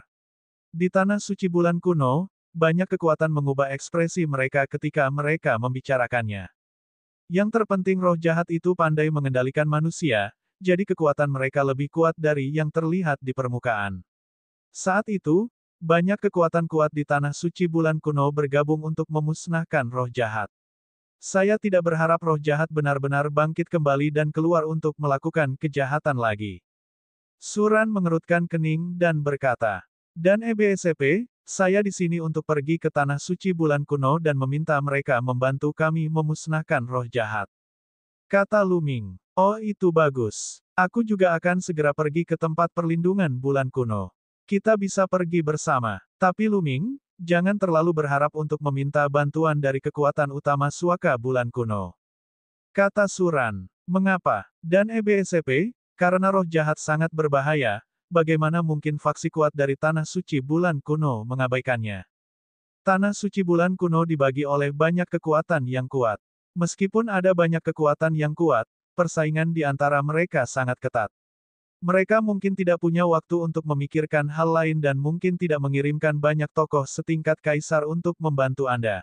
Di Tanah Suci Bulan Kuno, banyak kekuatan mengubah ekspresi mereka ketika mereka membicarakannya. Yang terpenting roh jahat itu pandai mengendalikan manusia, jadi kekuatan mereka lebih kuat dari yang terlihat di permukaan. Saat itu, banyak kekuatan kuat di Tanah Suci Bulan Kuno bergabung untuk memusnahkan roh jahat. Saya tidak berharap roh jahat benar-benar bangkit kembali dan keluar untuk melakukan kejahatan lagi. Suran mengerutkan kening dan berkata, dan EBSP, saya di sini untuk pergi ke Tanah Suci Bulan Kuno dan meminta mereka membantu kami memusnahkan roh jahat. Kata Lu Ming. Oh itu bagus. Aku juga akan segera pergi ke tempat perlindungan bulan kuno. Kita bisa pergi bersama. Tapi Lu Ming, jangan terlalu berharap untuk meminta bantuan dari kekuatan utama Suaka bulan kuno. Kata Suran. Mengapa? Dan EBSP, karena roh jahat sangat berbahaya, bagaimana mungkin faksi kuat dari Tanah Suci Bulan Kuno mengabaikannya? Tanah Suci Bulan Kuno dibagi oleh banyak kekuatan yang kuat. Meskipun ada banyak kekuatan yang kuat, persaingan di antara mereka sangat ketat. Mereka mungkin tidak punya waktu untuk memikirkan hal lain dan mungkin tidak mengirimkan banyak tokoh setingkat Kaisar untuk membantu Anda.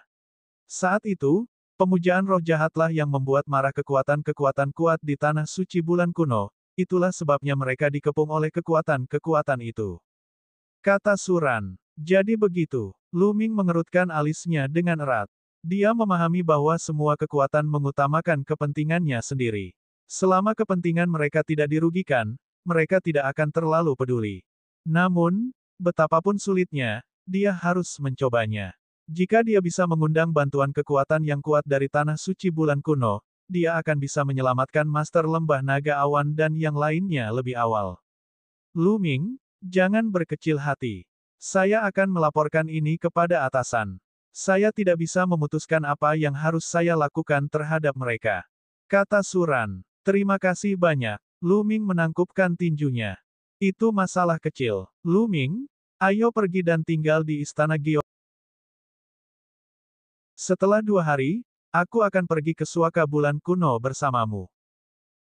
Saat itu, pemujaan roh jahatlah yang membuat marah kekuatan-kekuatan kuat di Tanah Suci Bulan Kuno. Itulah sebabnya mereka dikepung oleh kekuatan-kekuatan itu. Kata Suran. Jadi begitu. Lu Ming mengerutkan alisnya dengan erat. Dia memahami bahwa semua kekuatan mengutamakan kepentingannya sendiri. Selama kepentingan mereka tidak dirugikan, mereka tidak akan terlalu peduli. Namun, betapapun sulitnya, dia harus mencobanya. Jika dia bisa mengundang bantuan kekuatan yang kuat dari Tanah Suci Bulan Kuno, dia akan bisa menyelamatkan Master Lembah Naga Awan dan yang lainnya lebih awal. Lu Ming, jangan berkecil hati. Saya akan melaporkan ini kepada atasan. Saya tidak bisa memutuskan apa yang harus saya lakukan terhadap mereka. Kata Suran. Terima kasih banyak. Lu Ming menangkupkan tinjunya. Itu masalah kecil. Lu Ming, ayo pergi dan tinggal di Istana Giok. Setelah 2 hari, aku akan pergi ke Suaka Bulan Kuno bersamamu.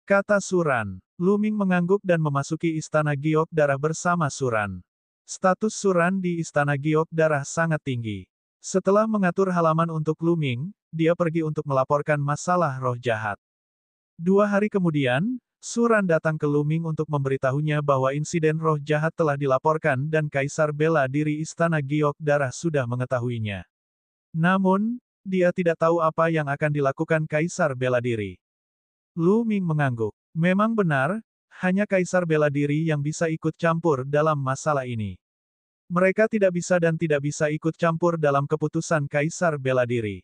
Kata Suran. Lu Ming mengangguk dan memasuki Istana Giok Darah bersama Suran. Status Suran di Istana Giok Darah sangat tinggi. Setelah mengatur halaman untuk Lu Ming, dia pergi untuk melaporkan masalah roh jahat. 2 hari kemudian, Suran datang ke Lu Ming untuk memberitahunya bahwa insiden roh jahat telah dilaporkan dan Kaisar bela diri Istana Giok Darah sudah mengetahuinya. Namun, dia tidak tahu apa yang akan dilakukan Kaisar bela diri. Lu Ming mengangguk. Memang benar, hanya Kaisar bela diri yang bisa ikut campur dalam masalah ini. Mereka tidak bisa dan tidak bisa ikut campur dalam keputusan Kaisar bela diri.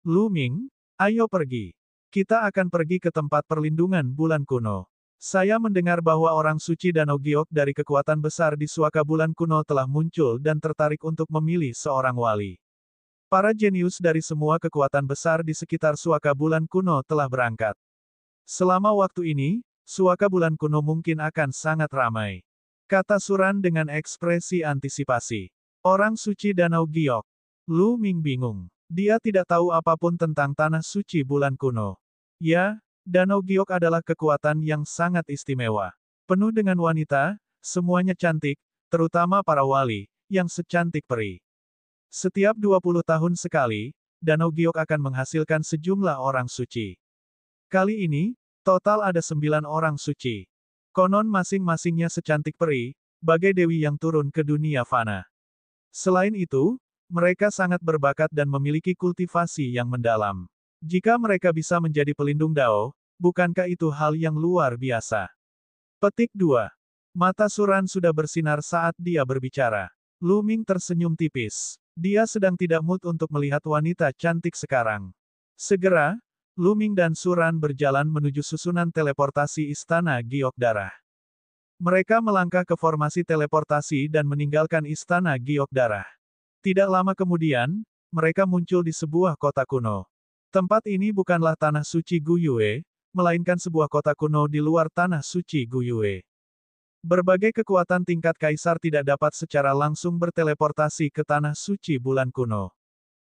Lu Ming, ayo pergi. Kita akan pergi ke tempat perlindungan bulan kuno. Saya mendengar bahwa orang suci Danau Giok dari kekuatan besar di suaka bulan kuno telah muncul dan tertarik untuk memilih seorang wali. Para jenius dari semua kekuatan besar di sekitar suaka bulan kuno telah berangkat. Selama waktu ini, suaka bulan kuno mungkin akan sangat ramai. Kata Suran dengan ekspresi antisipasi. Orang suci Danau Giok. Lu Ming bingung. Dia tidak tahu apapun tentang tanah suci bulan kuno. Ya, Danau Giok adalah kekuatan yang sangat istimewa. Penuh dengan wanita, semuanya cantik, terutama para wali, yang secantik peri. Setiap 20 tahun sekali, Danau Giok akan menghasilkan sejumlah orang suci. Kali ini, total ada 9 orang suci. Konon masing-masingnya secantik peri, bagai dewi yang turun ke dunia fana. Selain itu, mereka sangat berbakat dan memiliki kultivasi yang mendalam. Jika mereka bisa menjadi pelindung Dao, bukankah itu hal yang luar biasa? Petik 2. Mata Suran sudah bersinar saat dia berbicara. Lu Ming tersenyum tipis. Dia sedang tidak mood untuk melihat wanita cantik sekarang. Segera, Lu Ming dan Suran berjalan menuju susunan teleportasi Istana Giok Darah. Mereka melangkah ke formasi teleportasi dan meninggalkan Istana Giok Darah. Tidak lama kemudian, mereka muncul di sebuah kota kuno. Tempat ini bukanlah tanah suci Guyue, melainkan sebuah kota kuno di luar tanah suci Guyue. Berbagai kekuatan tingkat kaisar tidak dapat secara langsung berteleportasi ke tanah suci bulan kuno.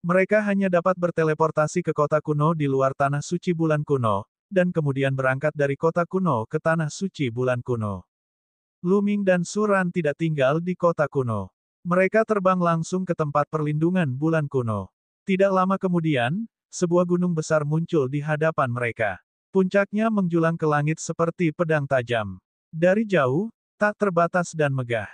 Mereka hanya dapat berteleportasi ke kota kuno di luar tanah suci bulan kuno, dan kemudian berangkat dari kota kuno ke tanah suci bulan kuno. Lu Ming dan Suran tidak tinggal di kota kuno. Mereka terbang langsung ke tempat perlindungan bulan kuno. Tidak lama kemudian, sebuah gunung besar muncul di hadapan mereka. Puncaknya menjulang ke langit seperti pedang tajam. Dari jauh, tak terbatas dan megah.